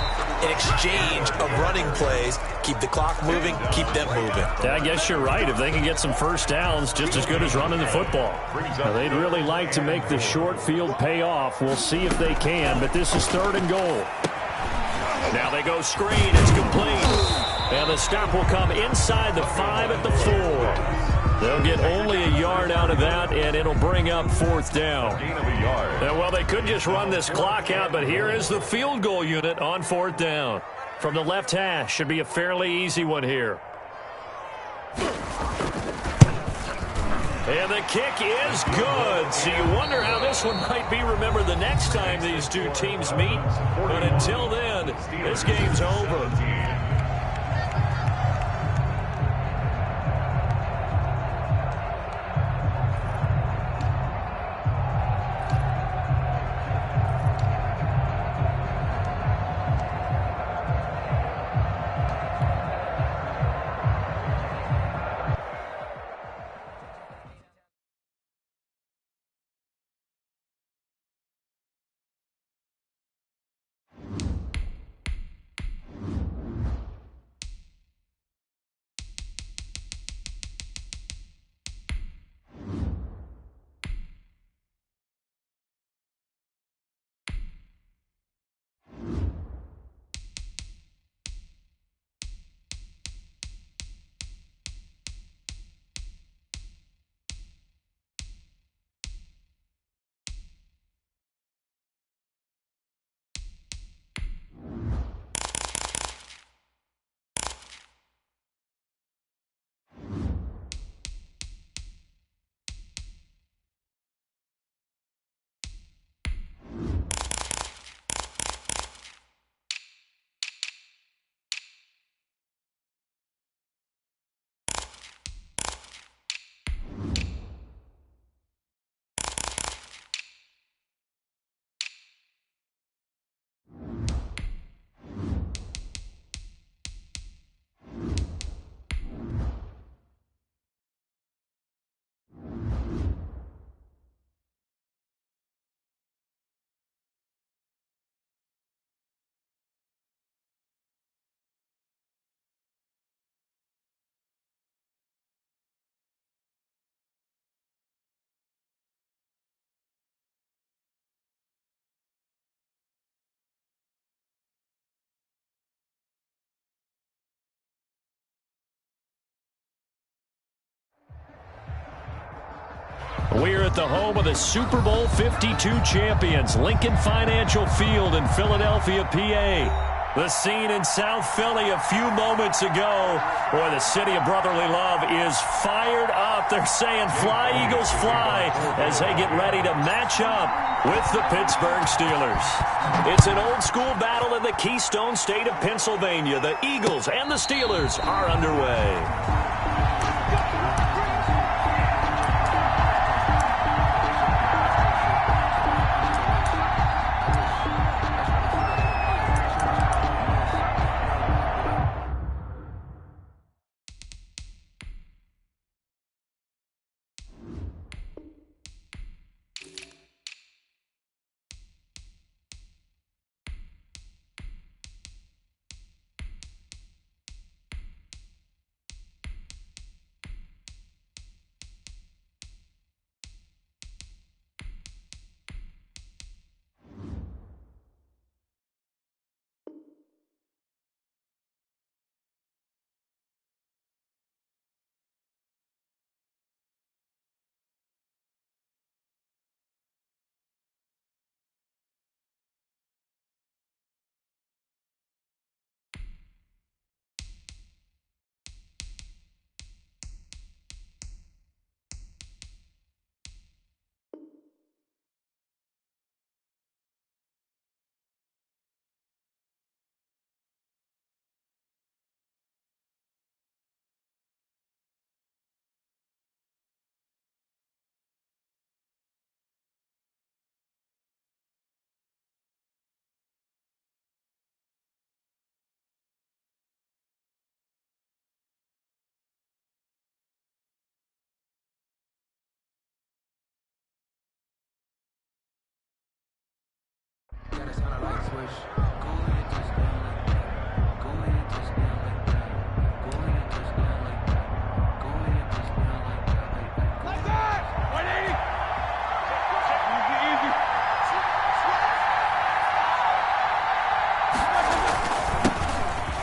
in exchange of running plays. Keep the clock moving, keep them moving.
Yeah, I guess you're right. If they can get some 1st downs, just as good as running the football. Now, they'd really like to make the short field pay off. We'll see if they can, but this is 3rd and goal. Now they go screen. It's complete. And the stop will come inside the 5 at the 4. They'll get only a yard out of that, and it'll bring up 4th down. Well, they could just run this clock out, but here is the field goal unit on 4th down. From the left hash, should be a fairly easy one here. And the kick is good. So you wonder how this one might be remembered the next time these two teams meet. But until then, this game's over. We're at the home of the Super Bowl 52 champions, Lincoln Financial Field in Philadelphia, PA. The scene in South Philly a few moments ago. Boy, the city of brotherly love is fired up. They're saying, "Fly, Eagles, fly," as they get ready to match up with the Pittsburgh Steelers. It's an old-school battle in the Keystone State of Pennsylvania. The Eagles and the Steelers are underway.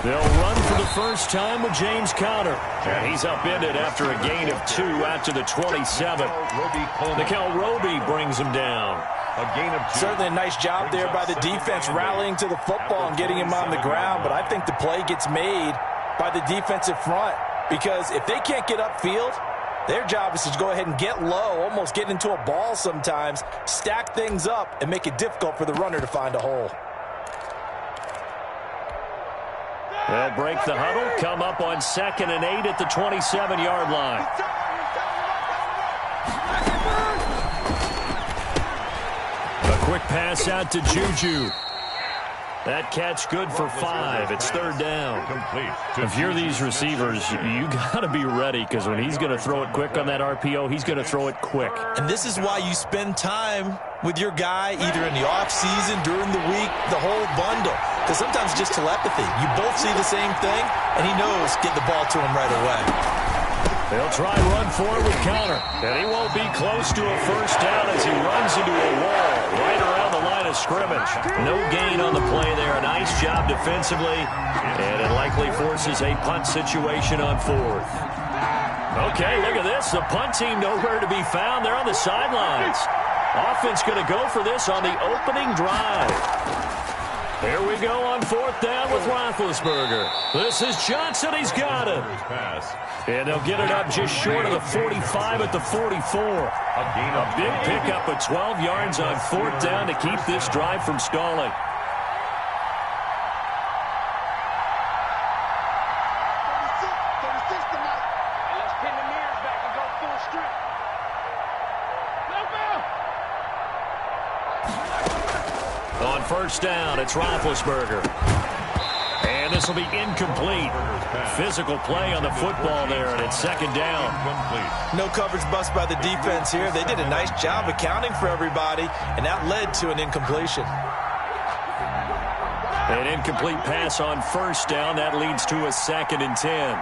They'll run for the first time with James Conner. And he's upended after a gain of 2 out to the 27. Nikhil Roby brings him down.
A gain of 2. Certainly a nice job there by the defense rallying to the football and getting him on the ground. But I think the play gets made by the defensive front. Because if they can't get upfield, their job is to go ahead and get low, almost get into a ball sometimes, stack things up, and make it difficult for the runner to find a hole.
They'll break the huddle, come up on 2nd and 8 at the 27-yard line. A quick pass out to Juju. That catch good for 5. It's 3rd down. If you're these receivers, you got to be ready, because when he's going to throw it quick on that RPO, he's going to throw it quick.
And this is why you spend time with your guy either in the offseason, during the week, the whole bundle. Because sometimes it's just telepathy. You both see the same thing, and he knows get the ball to him right away.
They'll try run forward with Conner. And he won't be close to a first down as he runs into a wall right around the line of scrimmage. No gain on the play there. A nice job defensively. And it likely forces a punt situation on 4th. Okay, look at this. The punt team nowhere to be found. They're on the sidelines. Offense going to go for this on the opening drive. Here we go on 4th down with Roethlisberger. This is Johnson. He's got it. And they'll get it up just short of the 45 at the 44. A big pickup of 12 yards on 4th down to keep this drive from stalling. On 1st down, it's Roethlisberger. And this will be incomplete. Physical play on the football there, and it's 2nd down.
No coverage bust by the defense here. They did a nice job accounting for everybody, and that led to an incompletion.
An incomplete pass on 1st down. That leads to a 2nd and 10.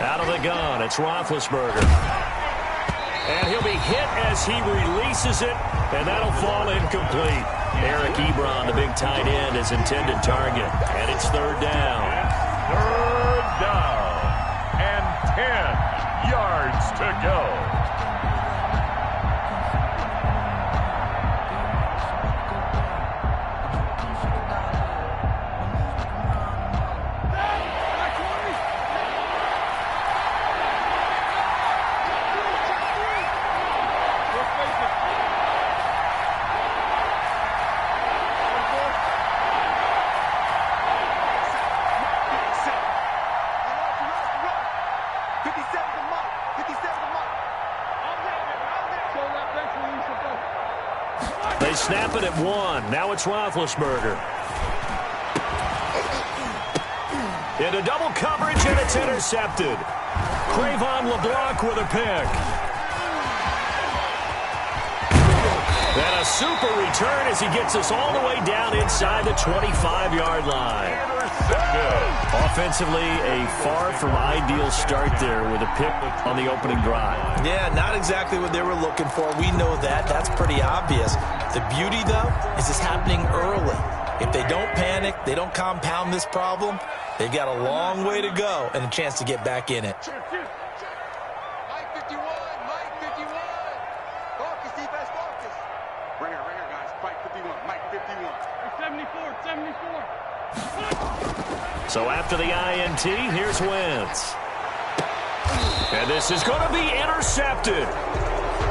Out of the gun, it's Roethlisberger. And he'll be hit as he releases it, and that'll fall incomplete. Eric Ebron, the big tight end, is intended target. And it's 3rd down.
down. And 10 yards to go.
They snap it at 1. Now it's Roethlisberger. Into double coverage, and it's intercepted. Cre'Von LeBlanc with a pick. And a super return as he gets us all the way down inside the 25-yard line. Offensively, a far from ideal start there with a pick on the opening drive.
Yeah, not exactly what they were looking for. We know that. That's pretty obvious. The beauty, though, is it's happening early. If they don't panic, they don't compound this problem, they've got a long way to go and a chance to get back in it.
Mike 51, Mike 51. Focus, defense, focus. Right here, guys. Mike 51, Mike 51. 74, 74.
So after the INT, here's Wentz. And this is going to be intercepted.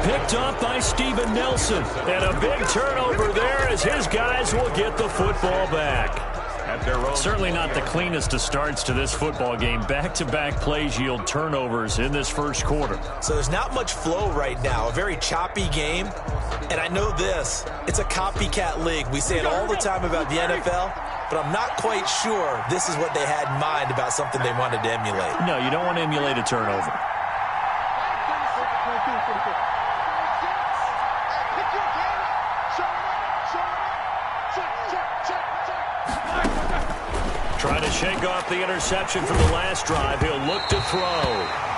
Picked up by Steven Nelson. And a big turnover there as his guys will get the football back. Certainly not the cleanest of starts to this football game. Back-to-back plays yield turnovers in this first quarter.
So there's not much flow right now. A very choppy game. And I know this. It's a copycat league. We say it all the time about the NFL. But I'm not quite sure this is what they had in mind about something they wanted to emulate.
No, you don't want to emulate a turnover. Trying to shake off the interception from the last drive. He'll look to throw.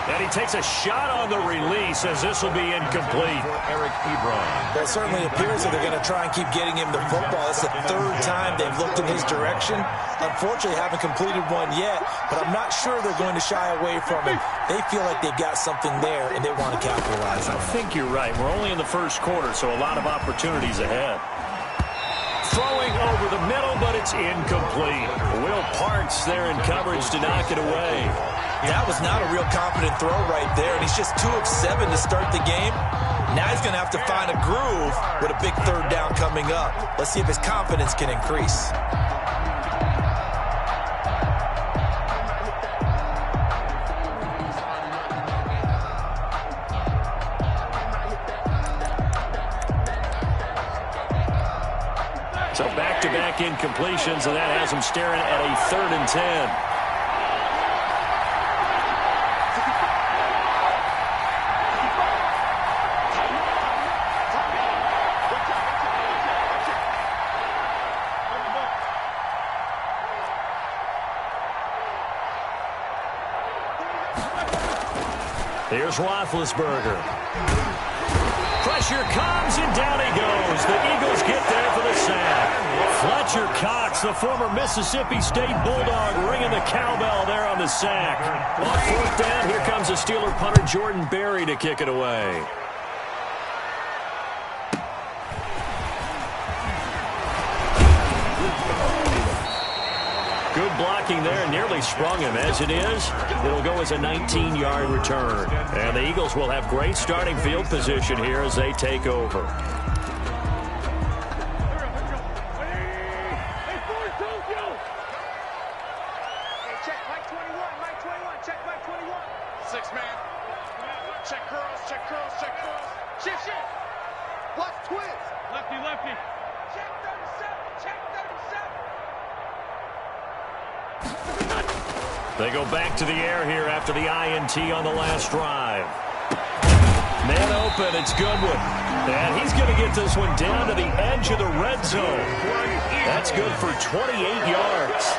And he takes a shot on the release as this will be incomplete.
Eric Ebron.
Well, it certainly appears that they're going to try and keep getting him the football. It's the third time they've looked in his direction. Unfortunately, haven't completed one yet, but I'm not sure they're going to shy away from him. They feel like they've got something there, and they want to capitalize on it.
I think you're right. We're only in the first quarter, so a lot of opportunities ahead. Throwing over the middle, but it's incomplete. Will Parks there in coverage to knock it away.
That was not a real confident throw right there, and he's just 2 of 7 to start the game. Now he's going to have to find a groove with a big third down coming up. Let's see if his confidence can increase.
So back-to-back incompletions, and that has him staring at a 3rd and 10. Here's Roethlisberger. Pressure comes, and down he goes. The Eagles get there for the sack. Fletcher Cox, the former Mississippi State Bulldog, ringing the cowbell there on the sack. On 4th down, here comes the Steeler punter Jordan Berry to kick it away. Good blocking there, nearly sprung him. As it is, it'll go as a 19-yard return. And the Eagles will have great starting field position here as they take over.
Check Mike 21, Mike 21, check Mike 21. 6-man. Check curls, check curls, check curls. Shift, shift. Watch twins. Lefty, lefty. Check 37, check 37.
They go back to the air here after the INT on the last drive. Man open, it's Goodwin. And he's going to get this one down to the edge of the red zone. That's good for 28 yards.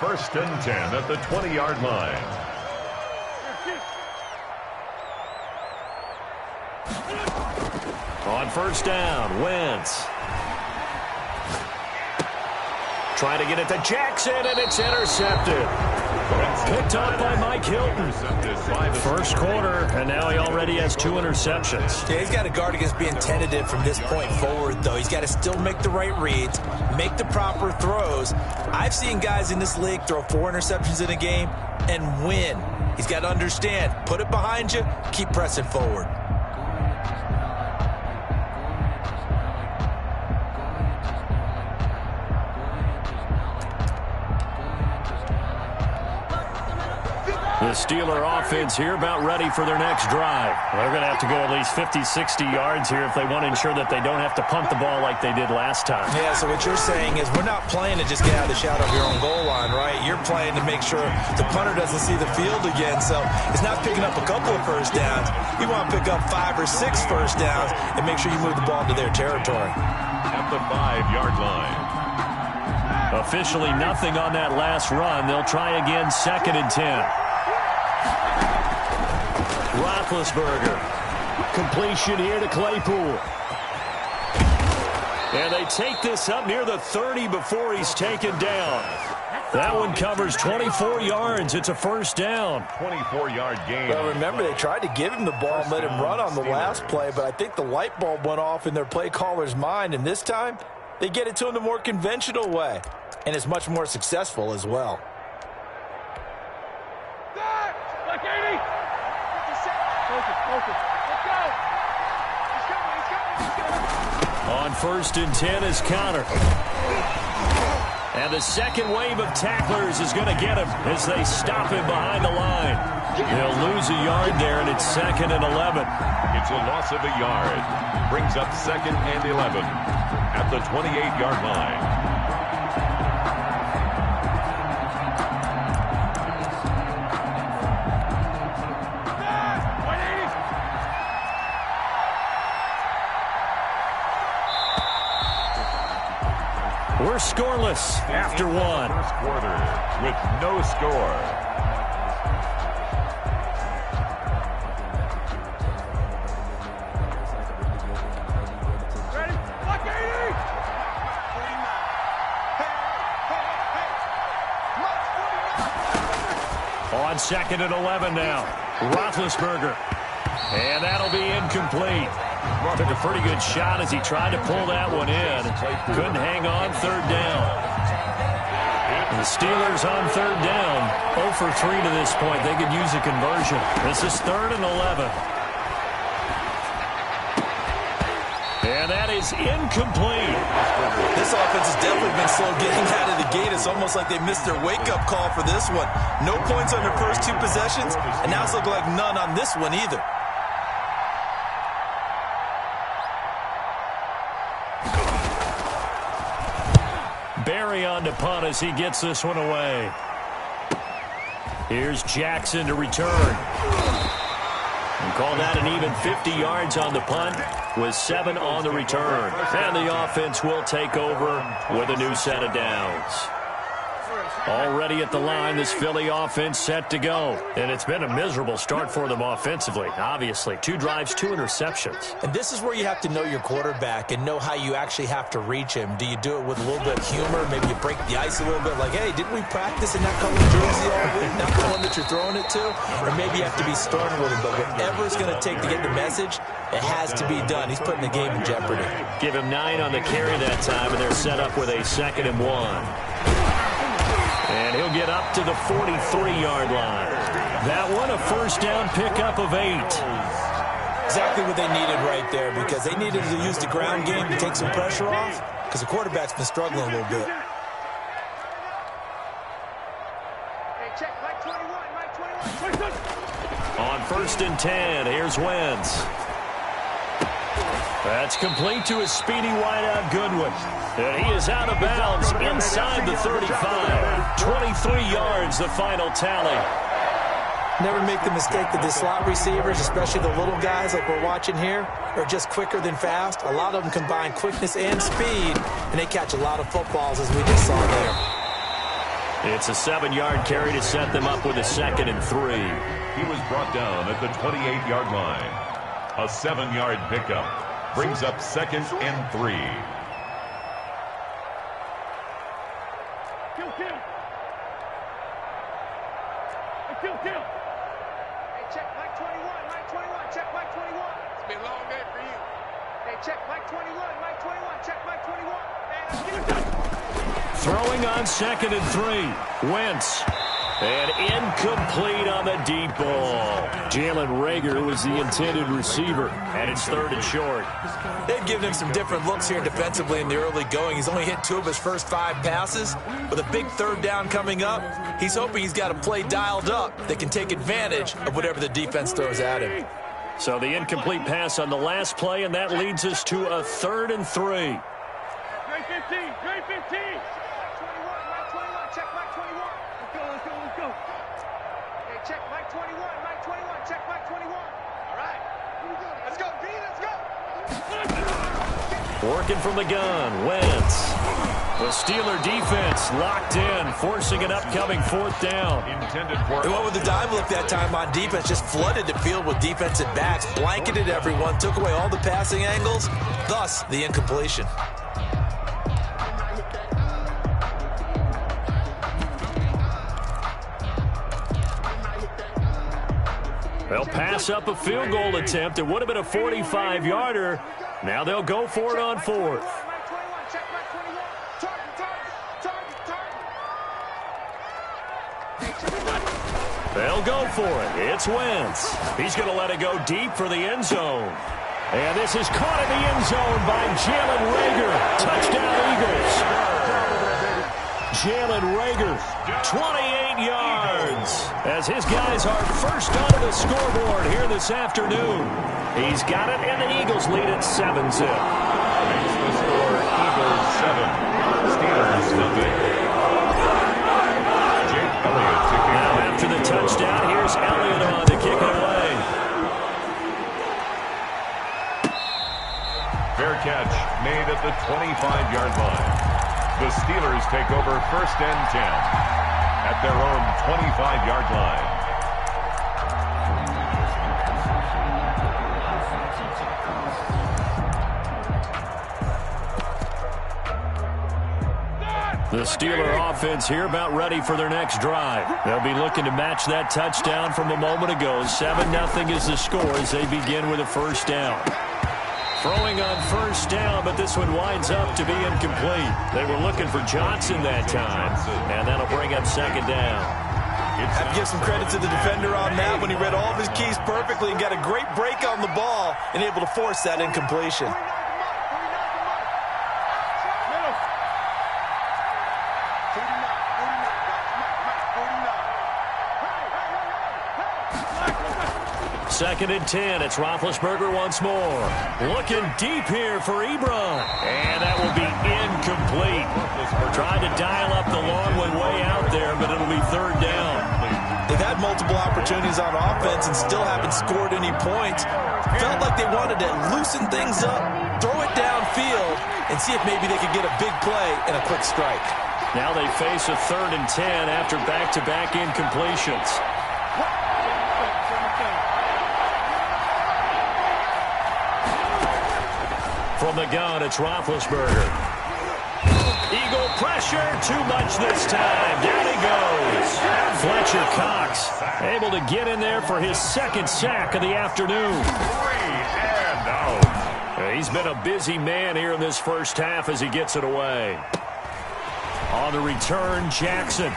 1st and 10 at the 20-yard line.
On 1st down, Wentz. Trying to get it to Jackson, and it's intercepted. Picked up by Mike Hilton. First quarter, and now he already has 2 interceptions.
Yeah, he's got to guard against being tentative from this point forward, though. He's got to still make the right reads, make the proper throws. I've seen guys in this league throw 4 interceptions in a game and win. He's got to understand, put it behind you, keep pressing forward.
The Steeler offense here about ready for their next drive. They're going to have to go at least 50, 60 yards here if they want to ensure that they don't have to punt the ball like they did last time.
Yeah, so what you're saying is we're not playing to just get out of the shadow of your own goal line, right? You're playing to make sure the punter doesn't see the field again. So it's not picking up a couple of first downs. You want to pick up 5 or 6 first downs and make sure you move the ball into their territory.
At the 5-yard line.
Officially nothing on that last run. They'll try again, 2nd and 10. Roethlisberger. Completion here to Claypool. And they take this up near the 30 before he's taken down. That one covers 24 yards. It's a first down.
24-yard gain.
Well, remember, they tried to give him the ball and let him run on the last play, but I think the light bulb went off in their play caller's mind, and this time they get it to him the more conventional way, and it's much more successful as well.
On 1st and 10 is Conner. And the second wave of tacklers is going to get him as they stop him behind the line. They'll lose a yard there, and it's 2nd and 11.
It's a loss of a yard. Brings up 2nd and 11 at the 28-yard line.
We're scoreless after 1.
First quarter with no score.
Ready? Lock 80!
On 2nd and 11 now. Roethlisberger. And that'll be incomplete. Took a pretty good shot as he tried to pull that one in. Couldn't hang on, 3rd down. The Steelers on 3rd down. 0 for 3 to this point. They could use a conversion. This is 3rd and 11. And that is incomplete.
This offense has definitely been slow getting out of the gate. It's almost like they missed their wake-up call for this one. No points on their first 2 possessions, and now it's looking like none on this one either.
Barry on to punt as he gets this one away. Here's Jackson to return. And call that an even 50 yards on the punt with 7 on the return. And the offense will take over with a new set of downs. Already at the line, this Philly offense set to go. And it's been a miserable start for them offensively, obviously. 2 drives, 2 interceptions.
And this is where you have to know your quarterback and know how you actually have to reach him. Do you do it with a little bit of humor? Maybe you break the ice a little bit like, hey, didn't we practice in that color jersey all week? Not the one that you're throwing it to? Or maybe you have to be stern with him. But whatever it's going to take to get the message, it has to be done. He's putting the game in jeopardy.
Give him 9 on the carry that time, and they're set up with a 2nd and 1. And he'll get up to the 43-yard line. That one, a first down pickup of 8.
Exactly what they needed right there, because they needed to use the ground game to take some pressure off, because the quarterback's been struggling a little bit.
Hey, check, Mike 21, Mike 21.
On 1st and 10, here's Wentz. That's complete to his speedy wideout Goodwin. And he is out of bounds inside the 35. 23 yards, the final tally.
Never make the mistake that the slot receivers, especially the little guys like we're watching here, are just quicker than fast. A lot of them combine quickness and speed, and they catch a lot of footballs, as we just saw there.
It's a 7-yard carry to set them up with a 2nd and 3.
He was brought down at the 28-yard line. A 7-yard pickup brings up 2nd and 3.
Throwing on 2nd and 3. Wentz. And incomplete on the deep ball. Jalen Reagor was the intended receiver, and it's 3rd and short.
They've given him some different looks here defensively in the early going. He's only hit 2 of his first 5 passes. With a big 3rd down coming up, he's hoping he's got a play dialed up that can take advantage of whatever the defense throws at him.
So the incomplete pass on the last play, and that leads us to a 3rd and 3.
Great 15, great 15. Mike 21, check Mike 21. Let's go. Hey, check Mike 21, Mike 21, check Mike 21. All right. Let's go, B, let's go.
Working from the gun, Wentz. The Steeler defense locked in, forcing an upcoming 4th down.
They went with the dime look that time on defense, just flooded the field with defensive backs, blanketed everyone, took away all the passing angles, thus the incompletion.
They'll pass up a field goal attempt. It would have been a 45-yarder. Now they'll go for it on 4th. They'll go for it. It's Wentz. He's going to let it go deep for the end zone. And this is caught in the end zone by Jalen Reagor. Touchdown, Eagles. Jalen Reagor, 28 yards. As his guys are first onto the scoreboard here this afternoon. He's got it, and the Eagles lead at 7-zip.
Makes the score Eagles 7. Steelers nothing. Jake Elliott to kick.
Now after the touchdown, here's Elliott on to kick it away.
Fair catch made at the 25-yard line. The Steelers take over 1st and 10 at their own 25-yard line.
The Steeler offense here about ready for their next drive. They'll be looking to match that touchdown from a moment ago. 7-0 is the score as they begin with a 1st down. Throwing on 1st down, but this one winds up to be incomplete. They were looking for Johnson that time, and that'll bring up 2nd down.
Have to give some credit to the defender on that when he read all of his keys perfectly and got a great break on the ball and able to force that incompletion.
Second and 10. It's Roethlisberger once more. Looking deep here for Ebron. And that will be incomplete. Tried to dial up the long one way out there, but it'll be 3rd down.
They've had multiple opportunities on offense and still haven't scored any points. Felt like they wanted to loosen things up, throw it downfield, and see if maybe they could get a big play and a quick strike.
Now they face a 3rd and 10 after back-to-back incompletions. From the gun, it's Roethlisberger. Eagle pressure, too much this time. Down he goes. Fletcher Cox able to get in there for his 2nd sack of the afternoon.
3 and out.
He's been a busy man here in this 1st half as he gets it away. On the return, Jackson.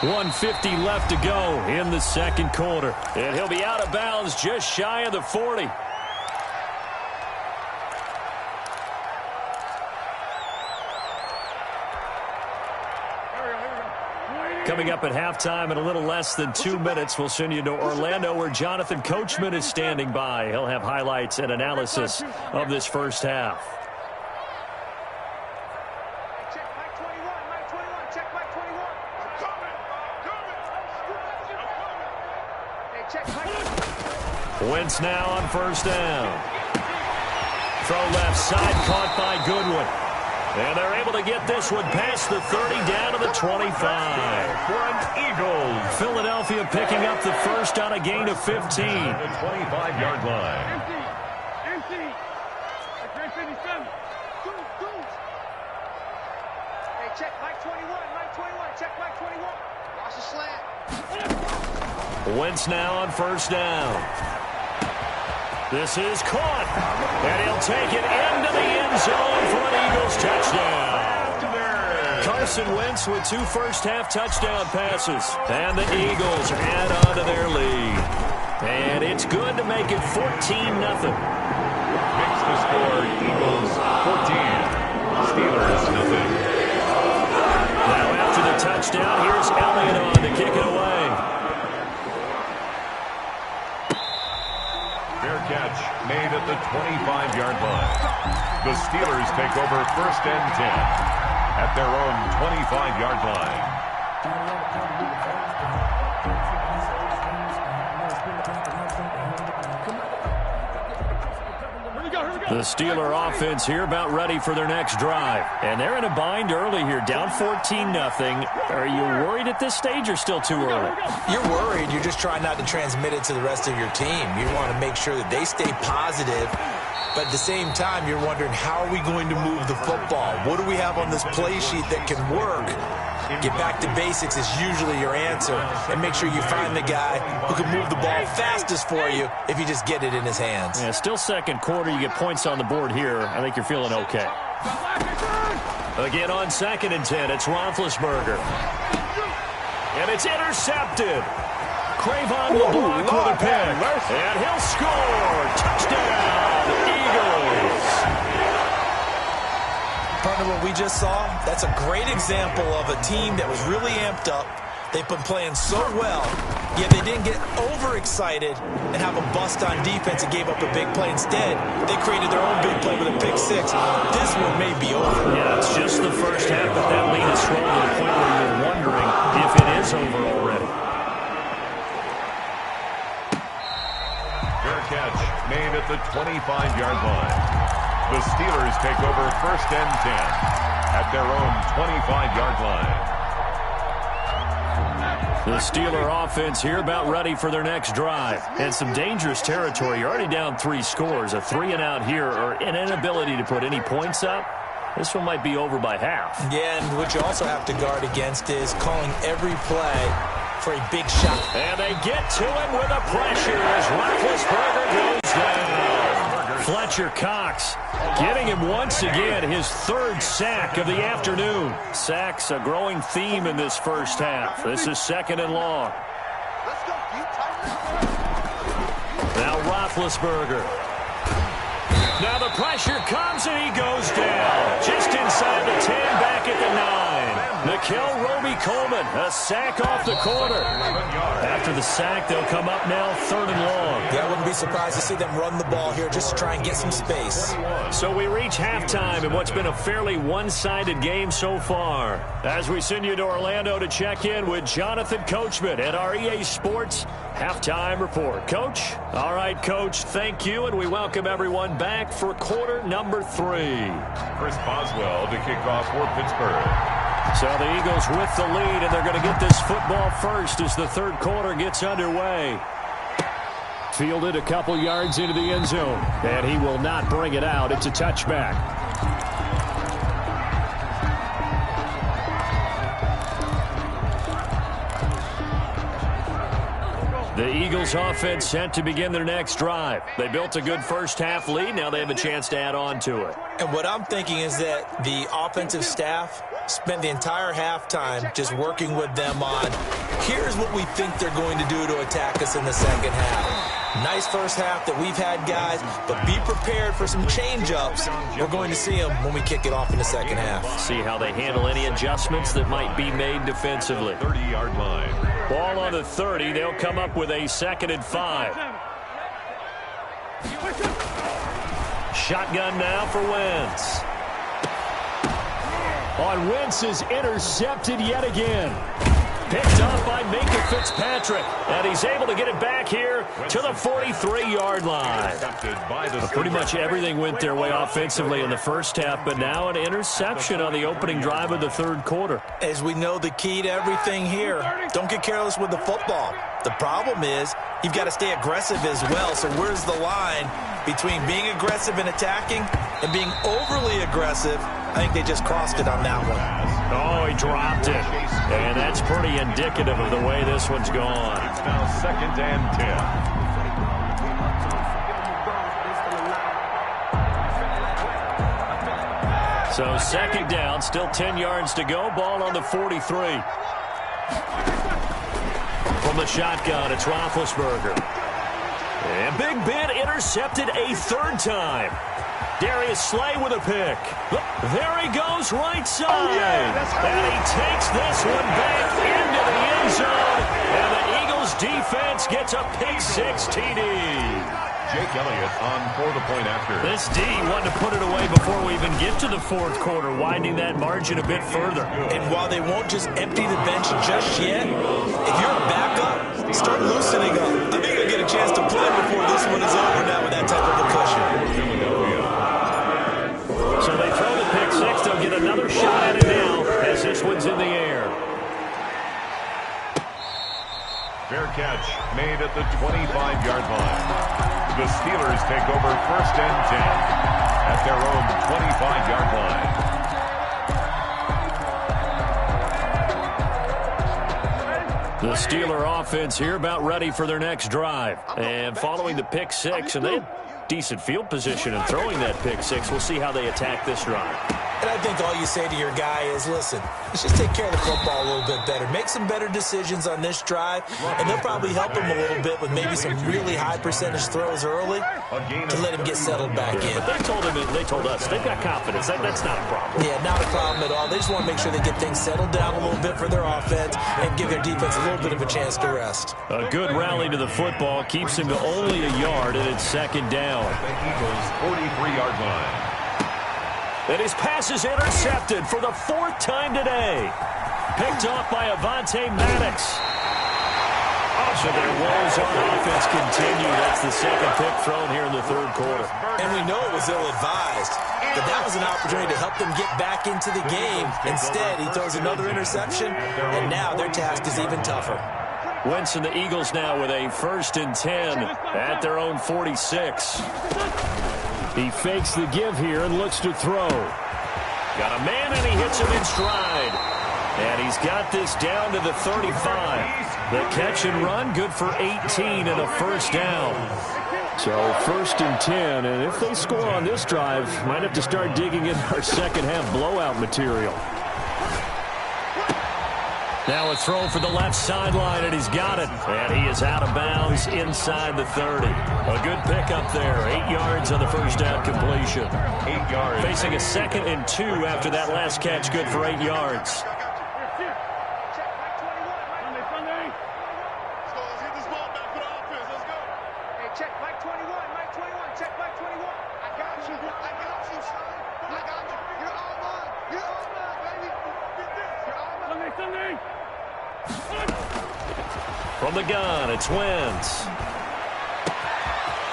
1:50 left to go in the 2nd quarter. And he'll be out of bounds just shy of the 40. Coming up at halftime in a little less than 2 minutes, we'll send you to Orlando where Jonathan Coachman is standing by. He'll have highlights and analysis of this 1st half. Wentz now on 1st down. Throw left side, caught by Goodwin. And they're able to get this one past the 30 down to the 25.
For an Eagles.
Philadelphia picking up the 1st on a gain of 15.
The 25-yard line.
Empty. Hey, 57. Hey, check Mike 21. Mike 21. Check Mike 21. Watch the slant.
Wentz now on 1st down. This is caught, and he'll take it into the end zone for an Eagles touchdown. Carson Wentz with 2 first-half touchdown passes, and the Eagles add on to their lead. And it's good to make it 14-0.
Makes the score Eagles 14, Steelers 0.
Now after the touchdown, here's Elliott on to kick it away.
Fair catch made at the 25-yard line. The Steelers take over 1st and 10 at their own 25-yard line.
The Steeler offense here about ready for their next drive. And they're in a bind early here, down 14-0. Are you worried at this stage or still too early?
You're worried. You're just trying not to transmit it to the rest of your team. You want to make sure that they stay positive. But at the same time, you're wondering, how are we going to move the football? What do we have on this play sheet that can work? Get back to basics is usually your answer. And make sure you find the guy who can move the ball fastest for you if you just get it in his hands.
Yeah, still second quarter. You get points on the board here. I think you're feeling okay. Again on 2nd and 10, it's Roethlisberger. And it's intercepted. Cravon LeBlanc with a pick. And he'll score. Touchdown, Eagles.
Partner, what we just saw, that's a great example of a team that was really amped up. They've been playing so well, yet they didn't get overexcited and have a bust on defense and gave up a big play. Instead, they created their own big play with a pick 6. This one may be over.
Yeah, it's just the first half, but that lead is swollen to the point where you're wondering if it is over already.
Fair catch made at the 25-yard line. The Steelers take over 1st and 10 at their own 25-yard line.
The Steeler offense here about ready for their next drive. And some dangerous territory. You're already down 3 scores. A 3-and-out here or an inability to put any points up. This one might be over by half.
Yeah, and what you also have to guard against is calling every play for a big shot.
And they get to it with a pressure as Roethlisberger goes down. Fletcher Cox getting him once again his 3rd sack of the afternoon. Sacks a growing theme in this first half. This is 2nd and long. Now Roethlisberger. Now the pressure comes and he goes down. Just inside the 10, back at the 9. Nickel Roby-Coleman, a sack off the corner. After the sack, they'll come up now 3rd and long.
Yeah, I wouldn't be surprised to see them run the ball here just to try and get some space.
So we reach halftime in what's been a fairly one-sided game so far. As we send you to Orlando to check in with Jonathan Coachman at our EA Sports Halftime Report. Coach? All right, Coach, thank you, and we welcome everyone back for quarter number 3.
Chris Boswell to kick off for Pittsburgh.
So the Eagles with the lead, and they're going to get this football first as the 3rd quarter gets underway. Fielded a couple yards into the end zone, and he will not bring it out. It's a touchback. The Eagles offense set to begin their next drive. They built a good first half lead. Now they have a chance to add on to it.
And what I'm thinking is that the offensive staff spent the entire halftime just working with them on, here's what we think they're going to do to attack us in the second half. Nice first half that we've had, guys, but be prepared for some change-ups. We're going to see them when we kick it off in the second half.
See how they handle any adjustments that might be made defensively.
30-yard line.
Ball on the 30. They'll come up with a 2nd and 5. Shotgun now for Wentz. On Wentz is intercepted yet again. Picked up by Minka Fitzpatrick. And he's able to get it back here to the 43-yard line. Pretty much everything went their way offensively in the first half, but now an interception on the opening drive of the 3rd quarter.
As we know, the key to everything here, don't get careless with the football. The problem is you've got to stay aggressive as well. So where's the line between being aggressive and attacking and being overly aggressive? I think they just crossed it on that one.
Oh, he dropped it. And that's pretty indicative of the way this one's gone.
It's now 2nd and 10.
So second down, still 10 yards to go. Ball on the 43. From the shotgun, it's Roethlisberger. And Big Ben intercepted a third time. Darius Slay with a pick. There he goes, right side. And he takes this one back into the end zone. And the Eagles defense gets a pick-6 TD.
Jake Elliott on for the point after.
This D wanted to put it away before we even get to the fourth quarter, widening that margin a bit further.
And while they won't just empty the bench just yet, if you're a backup, start loosening up. I think you'll get a chance to play before this one is over now with that type of a cushion.
So they throw the pick-6. They'll get another shot at it now as this one's in the air.
Fair catch made at the 25-yard line. The Steelers take over first and 10 at their own 25-yard line.
The Steeler offense here about ready for their next drive. And following the pick-6, and they had decent field position and throwing that pick-6. We'll see how they attack this drive.
And I think all you say to your guy is, listen, let's just take care of the football a little bit better. Make some better decisions on this drive, and they'll probably help him a little bit with maybe some really high percentage throws early to let him get settled back in.
But they told us they've got confidence. That's not a problem.
Yeah, not a problem at all. They just want to make sure they get things settled down a little bit for their offense and give their defense a little bit of a chance to rest.
A good rally to the football keeps him to only a yard, and it's second down.
The Eagles' 43-yard line.
And his pass is intercepted for the fourth time today. Picked off by Avonte Maddox. So their woes on offense continue. That's the second pick thrown here in the third quarter.
And we know it was ill-advised, but that was an opportunity to help them get back into the game. Instead, he throws another interception, and now their task is even tougher.
Wentz and the Eagles now with a first and 10 at their own 46. He fakes the give here and looks to throw. Got a man, and he hits him in stride. And he's got this down to the 35. The catch and run, good for 18 and a first down. So first and 10, and if they score on this drive, might have to start digging in our second half blowout material. Now a throw for the left sideline, and he's got it. And he is out of bounds inside the 30. A good pickup there. 8 yards on the first down completion.
8 yards.
Facing a second and 2 after that last catch, good for 8 yards. From the gun, it's Wentz.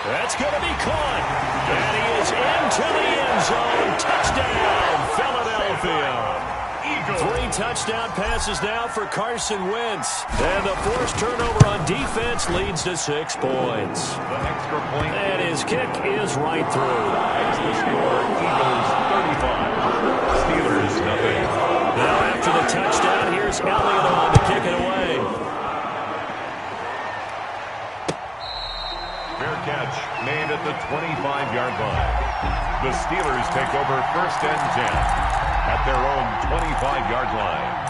That's going to be caught. And he is into the end zone. Touchdown, Philadelphia. 3 touchdown passes now for Carson Wentz. And the forced turnover on defense leads to 6 points.
The extra point.
And his kick is right through.
That's the score. Eagles 35. Steelers nothing.
Now after the touchdown, here's Elliott on to kick it away.
Fair catch made at the 25-yard line. The Steelers take over first and 10 at their own 25-yard line.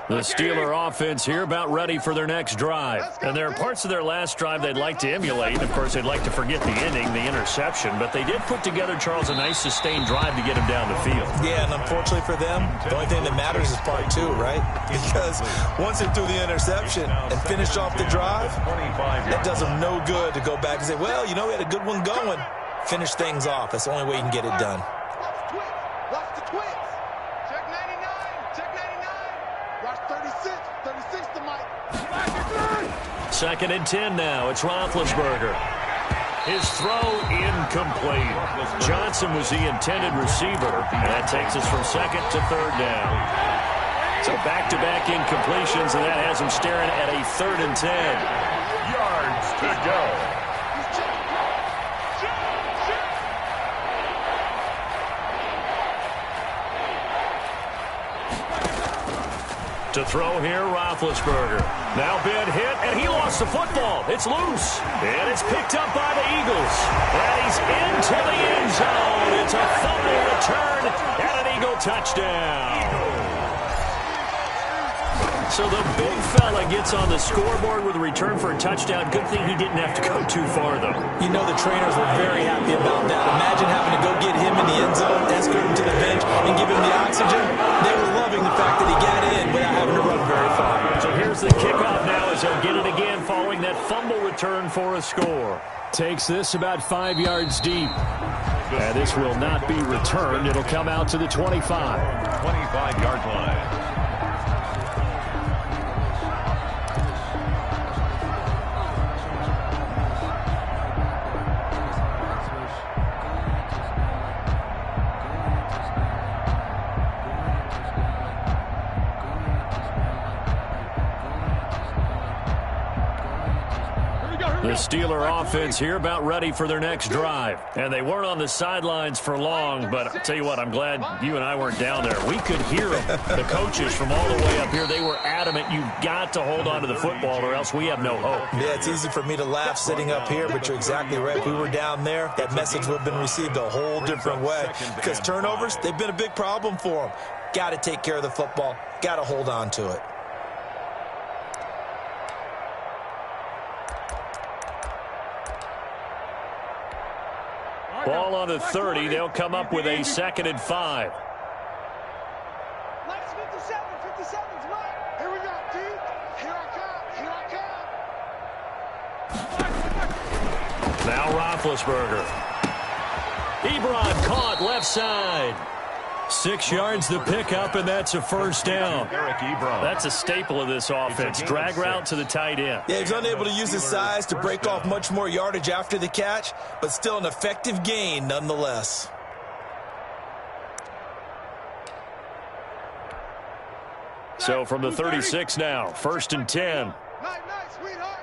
The Steeler offense here about ready for their next drive. And there are parts of their last drive they'd like to emulate. Of course, they'd like to forget the ending, the interception. But they did put together, Charles, a nice sustained drive to get him down the field.
Yeah, and unfortunately for them, the only thing that matters is part 2, right? Because once they threw the interception and finished off the drive, that does them no good to go back and say, well, you know, we had a good one going. Finish things off. That's the only way you can get it done.
Watch the twins. Check 99. Check 99. Watch 36. 36 to Mike.
Second and 10 now. It's Roethlisberger. His throw incomplete. Johnson was the intended receiver. And that takes us from second to third down. So back-to-back incompletions, and that has him staring at a 3rd and 10.
Yards to go.
To throw here, Roethlisberger. Now been hit, and he lost the football. It's loose, and it's picked up by the Eagles. And he's into the end zone. It's a fumble return and an Eagle touchdown. So the big fella gets on the scoreboard with a return for a touchdown. Good thing he didn't have to go too far, though.
You know the trainers were very happy about that. Imagine having to go get him in the end zone, escort him to the bench, and give him the oxygen. They were loving the fact that he got in without having to run very far.
So here's the kickoff now as they'll get it again following that fumble return for a score. Takes this about 5 yards deep. And this will not be returned. It'll come out to the 25.
25-yard line.
The Steeler offense here about ready for their next drive. And they weren't on the sidelines for long, but I'll tell you what, I'm glad you and I weren't down there. We could hear them, the coaches from all the way up here. They were adamant, you've got to hold on to the football or else we have no hope.
Yeah, it's easy for me to laugh sitting up here, but you're exactly right. If we were down there, that message would have been received a whole different way. Because turnovers, they've been a big problem for them. Got to take care of the football. Got to hold on to it.
Ball on the 30. They'll come up with a 2nd and 5.
Last 57, 57's mine. Here we go, D. Here I come,
Now Roethlisberger. Ebron caught left side. 6 yards the pickup, and that's a first down.
Eric Ebron.
That's a staple of this offense. Drag route to the tight end.
Yeah, he was unable to use his size to break off much more yardage after the catch, but still an effective gain nonetheless.
So from the 36 now, 1st and 10.
Night, sweetheart.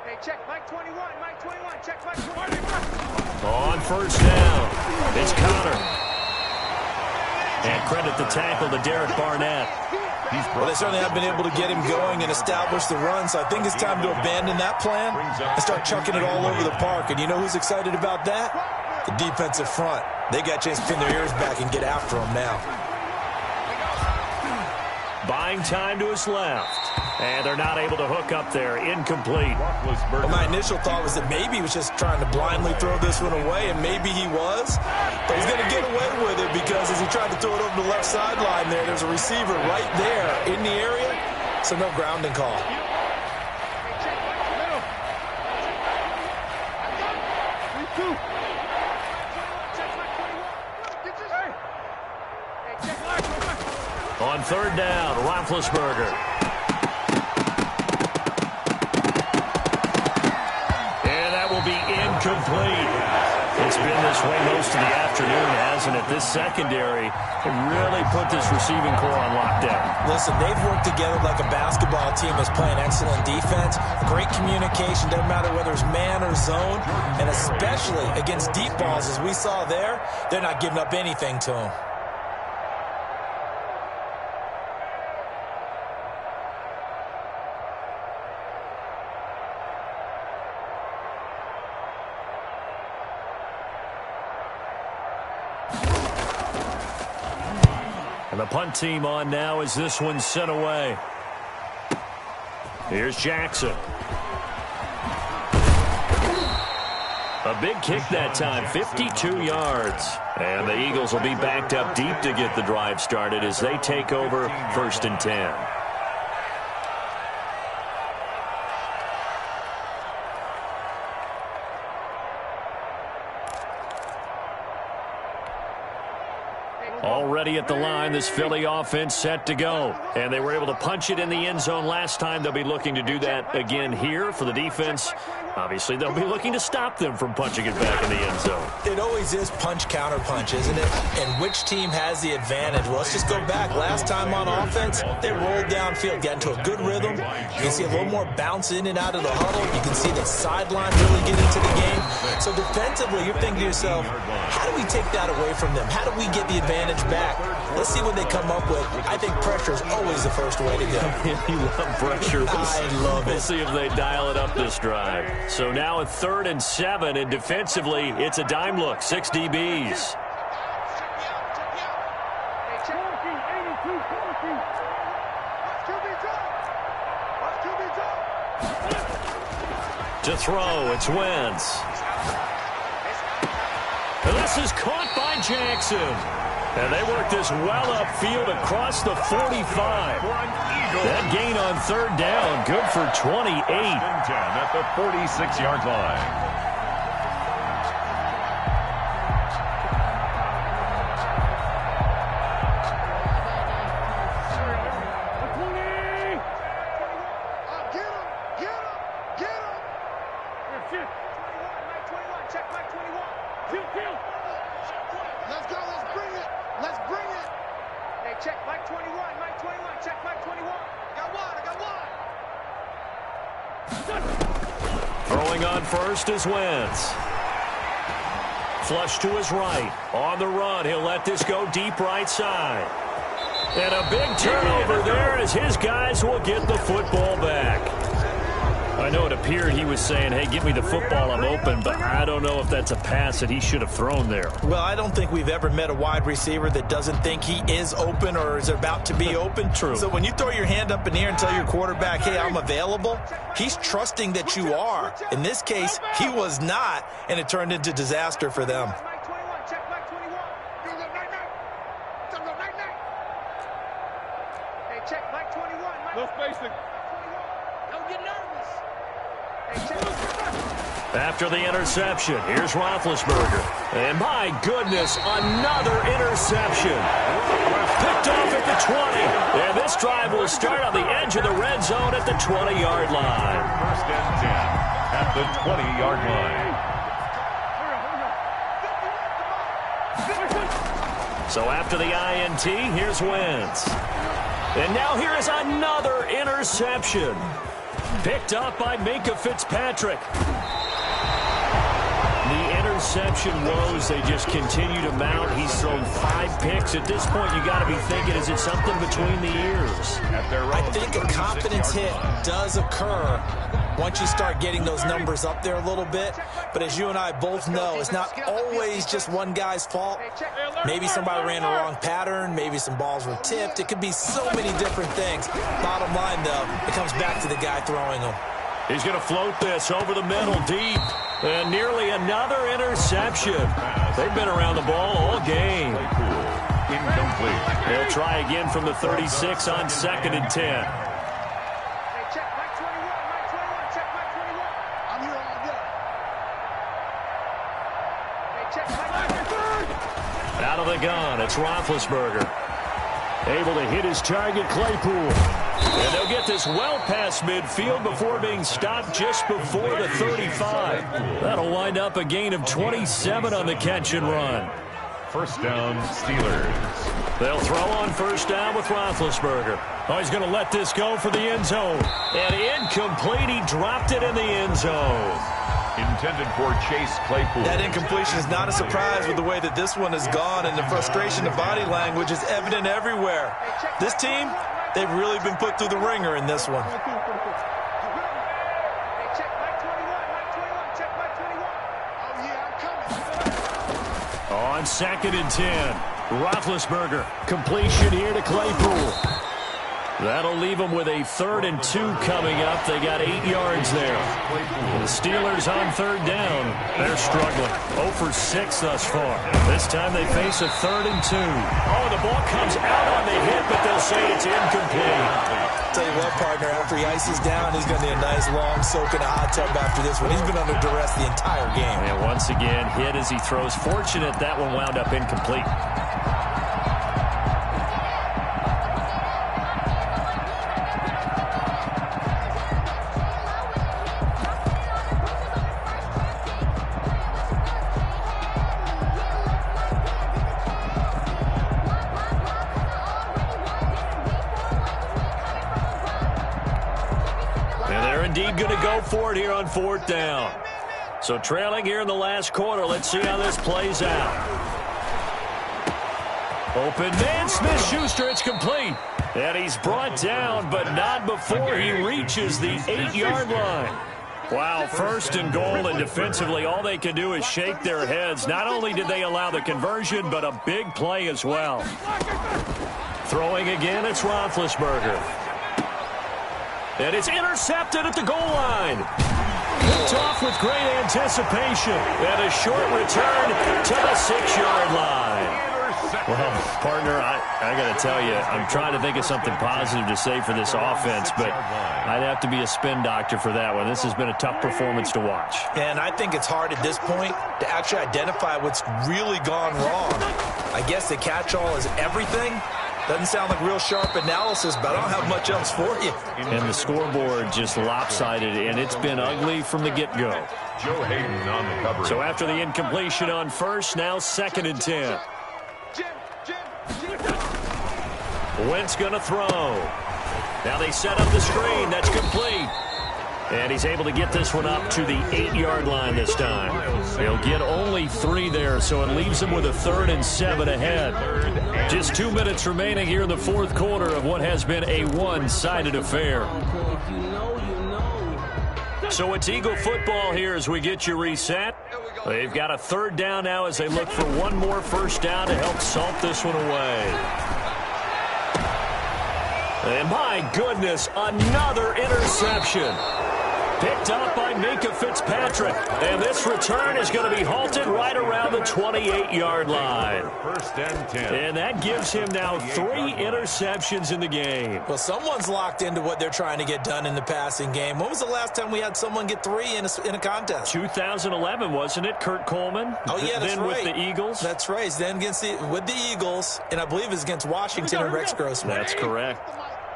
Hey, check Mike 21, Mike 21, check Mike 21.
On first down, it's Connor. And credit the tackle to Derek Barnett.
Well, they certainly have been able to get him going and establish the run, so I think it's time to abandon that plan and start chucking it all over the park. And you know who's excited about that? The defensive front. They got a chance to pin their ears back and get after him now.
Buying time to his left. And they're not able to hook up there. Incomplete.
Well, my initial thought was that maybe he was just trying to blindly throw this one away, and maybe he was. But he's going to get away with it because as he tried to throw it over the left sideline there's a receiver right there in the area, so no grounding call.
On 3rd down, Roethlisberger. And that will be incomplete. It's been this way most of the afternoon, hasn't it? This secondary can really put this receiving core on lockdown.
Listen, they've worked together like a basketball team that's playing excellent defense. Great communication, doesn't matter whether it's man or zone. And especially against deep balls, as we saw there, they're not giving up anything to them.
And the punt team on now as this one's sent away. Here's Jackson. A big kick that time, 52 yards. And the Eagles will be backed up deep to get the drive started as they take over 1st and 10. Already at the line, this Philly offense set to go. And they were able to punch it in the end zone last time. They'll be looking to do that again here for the defense. Obviously, they'll be looking to stop them from punching it back in the end zone.
It always is punch, counter punch, isn't it? And which team has the advantage? Well, let's just go back. Last time on offense, they rolled downfield, got into a good rhythm. You can see a little more bounce in and out of the huddle. You can see the sideline really get into the game. So defensively, you're thinking to yourself, how do we take that away from them? How do we get the advantage back? Let's see what they come up with. I think pressure is always the first way to go.
You love pressure.
I love it.
We'll see if they dial it up this drive. So now a 3rd and 7, and defensively, it's a dime look. 6 DBs. To throw, it's Wentz. And this is caught by Jackson. And they work this well upfield across the 45. That gain on 3rd down, good for 28.
10 at the 46-yard line.
Throwing on first is Wentz. Flush to his right. On the run, he'll let this go deep right side. And a big turnover there as his guys will get the football back. I know it appeared he was saying, hey, give me the football, I'm open, but I don't know if that's a pass that he should have thrown there.
Well, I don't think we've ever met a wide receiver that doesn't think he is open or is about to be open.
True.
So when you throw your hand up in the air and tell your quarterback, hey, I'm available, he's trusting that you are. In this case, he was not, and it turned into disaster for them.
After the interception, here's Roethlisberger. And my goodness, another interception. Picked off at the 20. And this drive will start on the edge of the red zone at the 20-yard line.
1st and 10 at the 20-yard line.
So after the INT, here's Wentz. And now here is another interception. Picked up by Minkah Fitzpatrick. The interception woes, they just continue to mount. He's thrown 5 picks. At this point, you got to be thinking, is it something between the ears?
I think a confidence hit does occur once you start getting those numbers up there a little bit. But as you and I both know, it's not always just one guy's fault. Maybe somebody ran the wrong pattern. Maybe some balls were tipped. It could be so many different things. Bottom line, though, it comes back to the guy throwing them.
He's going to float this over the middle deep. And nearly another interception. They've been around the ball all game.
Incomplete.
They'll try again from the 36 on 2nd and 10. Out of the gun, it's Roethlisberger. Able to hit his target, Claypool. And they'll get this well past midfield before being stopped just before the 35. That'll wind up a gain of 27 on the catch and run.
1st down, Steelers.
They'll throw on 1st down with Roethlisberger. Oh, he's going to let this go for the end zone. And incomplete, he dropped it in the end zone.
Intended for Chase Claypool.
That incompletion is not a surprise with the way that this one has gone, and the frustration of body language is evident everywhere. This team, they've really been put through the ringer in this one.
On 2nd and 10, Roethlisberger. Completion here to Claypool. That'll leave them with a 3rd and 2 coming up. They got 8 yards there. The Steelers on 3rd down. They're struggling. 0 for 6 thus far. This time they face a 3rd and 2. Oh, the ball comes out on the hit, but they'll say it's incomplete.
Tell you what, partner, after he ices down, he's going to need a nice long soak in a hot tub after this one. He's been under duress the entire game.
And once again, hit as he throws. Fortunate that one wound up incomplete. indeed going to go for it here on 4th down. So trailing here in the last quarter. Let's see how this plays out. Open man, Smith-Schuster, it's complete. And he's brought down, but not before he reaches the 8-yard line. Wow, 1st and goal, and defensively all they can do is shake their heads. Not only did they allow the conversion, but a big play as well. Throwing again, it's Roethlisberger. And it's intercepted at the goal line. Picked off with great anticipation. And a short return to the 6-yard line. Well, partner, I got to tell you, I'm trying to think of something positive to say for this offense, but I'd have to be a spin doctor for that one. This has been a tough performance to watch.
And I think it's hard at this point to actually identify what's really gone wrong. I guess the catch-all is everything. Doesn't sound like real sharp analysis, but I don't have much else for you.
And the scoreboard just lopsided, and it's been ugly from the get-go.
Joe Hayden on the coverage.
So after the incompletion on 1st, now 2nd and 10. Wentz going to throw. Now they set up the screen. That's complete. And he's able to get this one up to the 8-yard line this time. He'll get only 3 there, so it leaves him with a 3rd and 7 ahead. Just 2 minutes remaining here in the 4th quarter of what has been a one-sided affair. So it's Eagle football here as we get you reset. They've got a 3rd down now as they look for one more 1st down to help salt this one away. And my goodness, another interception. Picked up by Minkah Fitzpatrick. And this return is going to be halted right around the 28-yard line.
1st and 10.
And that gives him now 3 interceptions in the game.
Well, someone's locked into what they're trying to get done in the passing game. When was the last time we had someone get 3 in a contest?
2011, wasn't it? Kurt Coleman?
Oh, yeah, that's
then
right.
With the Eagles?
That's right. Then with the Eagles, and I believe it's against Washington and Rex Grossman.
That's correct.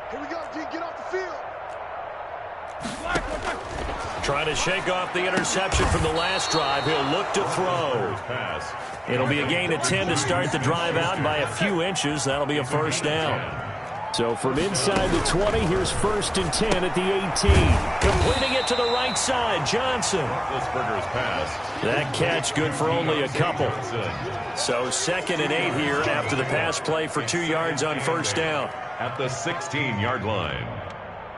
Here we go, G. Get off the field.
Trying to shake off the interception from the last drive. He'll look to throw. It'll be a gain of 10 to start the drive out by a few inches. That'll be a 1st down. So from inside the 20, here's 1st and 10 at the 18. Completing it to the right side, Johnson.
Roethlisberger's pass.
That catch good for only a couple. So 2nd and 8 here after the pass play for 2 yards on 1st down.
At the 16-yard line.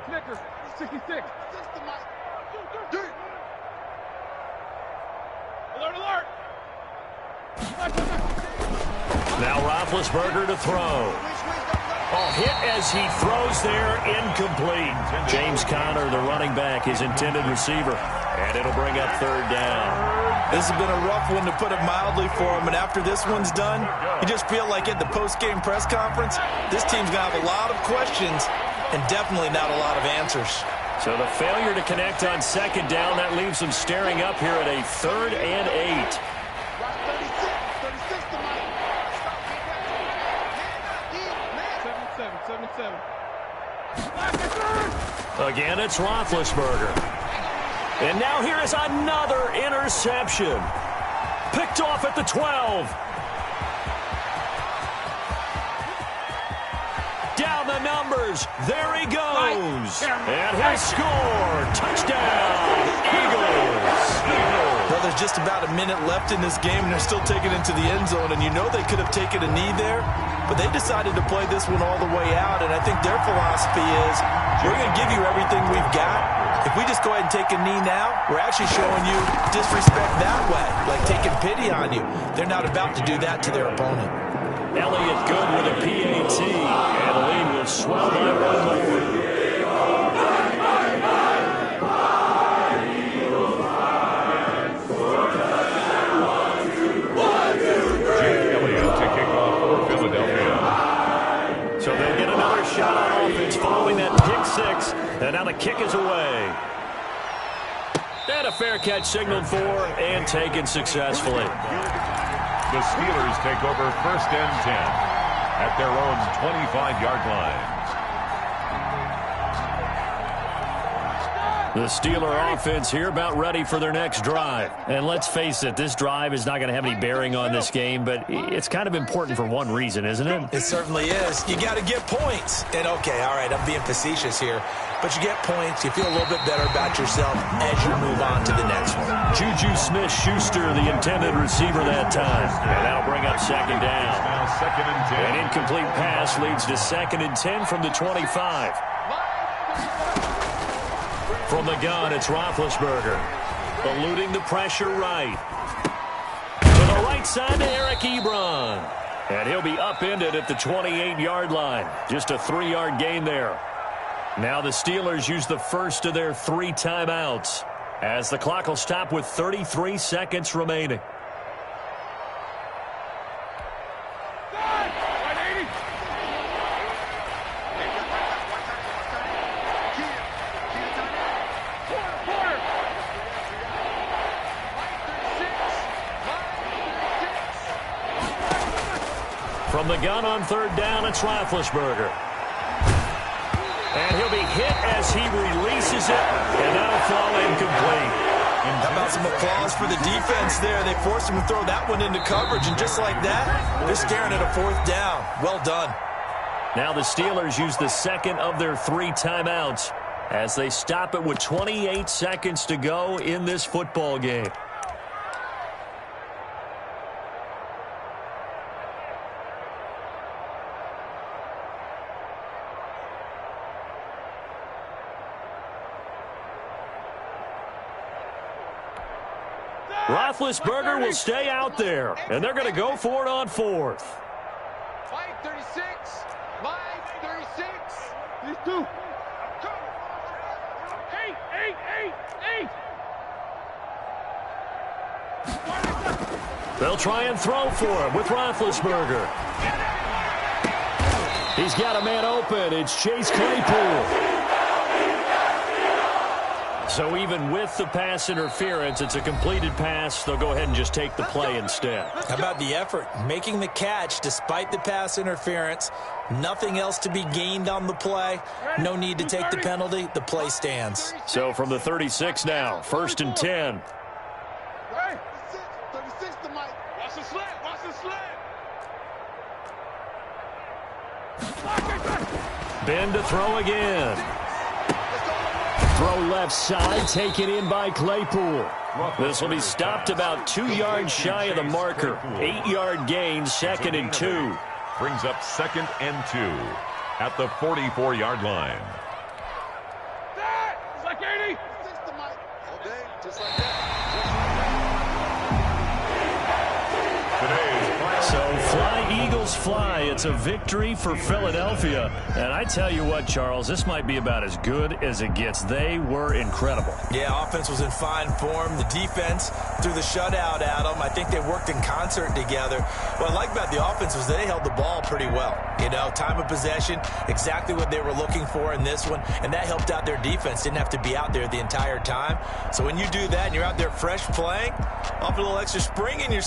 Snickers, 66. Alert, alert.
Now Roethlisberger to throw. Oh, hit as he throws there, incomplete. James Conner, the running back, his intended receiver. And it'll bring up 3rd down.
This has been a rough one, to put it mildly, for him. And after this one's done, you just feel like at the post-game press conference, this team's going to have a lot of questions and definitely not a lot of answers.
So the failure to connect on 2nd down, that leaves them staring up here at a 3rd and 8. Again, it's Roethlisberger. And now here is another interception. Picked off at the 12. Down the numbers. There he goes. And he'll score. Touchdown, Eagles.
Well, there's just about a minute left in this game, and they're still taking it into the end zone. And you know they could have taken a knee there, but they decided to play this one all the way out. And I think their philosophy is, we're going to give you everything we've got. If we just go ahead and take a knee now, we're actually showing you disrespect that way, like taking pity on you. They're not about to do that to their opponent.
Elliott good with a PAT, and the lead will swell by 1 more. So they'll get another shot on offense following that pick 6. And now the kick is away. And a fair catch signaled for and taken successfully.
The Steelers take over 1st and 10 at their own 25-yard line.
The Steeler offense here about ready for their next drive. And let's face it, this drive is not going to have any bearing on this game, but it's kind of important for one reason, isn't it?
It certainly is. You got to get points. And, okay, all right, I'm being facetious here. But you get points, you feel a little bit better about yourself as you move on to the next one.
Juju Smith-Schuster, the intended receiver that time. And that'll bring up second down.
Now 2nd and 10.
An incomplete pass leads to 2nd and 10 from the 25. From the gun, it's Roethlisberger. Eluding the pressure right. To the right side to Eric Ebron. And he'll be upended at the 28-yard line. Just a 3-yard gain there. Now the Steelers use the first of their 3 timeouts as the clock will stop with 33 seconds remaining. From the gun on 3rd down, it's Roethlisberger. And he'll be hit as he releases it, and that'll fall incomplete.
How about some applause for the defense there? They forced him to throw that one into coverage, and just like that, they're staring at a 4th down. Well done.
Now the Steelers use the second of their 3 timeouts as they stop it with 28 seconds to go in this football game. Roethlisberger will stay out there, and they're going to go for it on 4th.
Mike 36. Mike 36. These 2. Eight.
They'll try and throw for him with Roethlisberger. He's got a man open. It's Chase Claypool. So even with the pass interference, it's a completed pass. They'll go ahead and just take the play instead.
How about the effort? Making the catch despite the pass interference. Nothing else to be gained on the play. No need to take the penalty. The play stands.
So from the 36 now, 1st and 10.
36 to Mike. Watch the slant. Watch the slant.
Ben to throw again. Throw left side, taken in by Claypool. This will be stopped about 2 yards shy of the marker. 8-yard gain, 2nd and 2.
Brings up 2nd and 2 at the 44-yard line.
It's like 80. Okay, just like that.
So fly, Eagles, fly. It's a victory for Philadelphia. And I tell you what, Charles, this might be about as good as it gets. They were incredible.
Yeah, offense was in fine form. The defense threw the shutout at them. I think they worked in concert together. What I like about the offense was they held the ball pretty well. You know, time of possession, exactly what they were looking for in this one. And that helped out their defense. Didn't have to be out there the entire time. So when you do that and you're out there fresh playing, off a little extra spring in your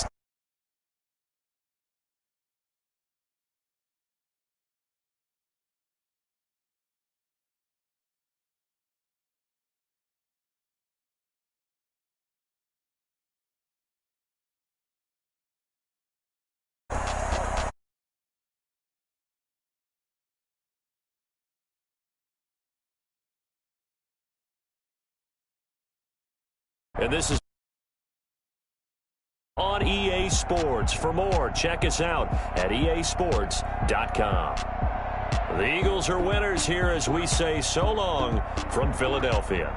And this is on EA Sports. For more, check us out at easports.com. The Eagles are winners here as we say so long from Philadelphia.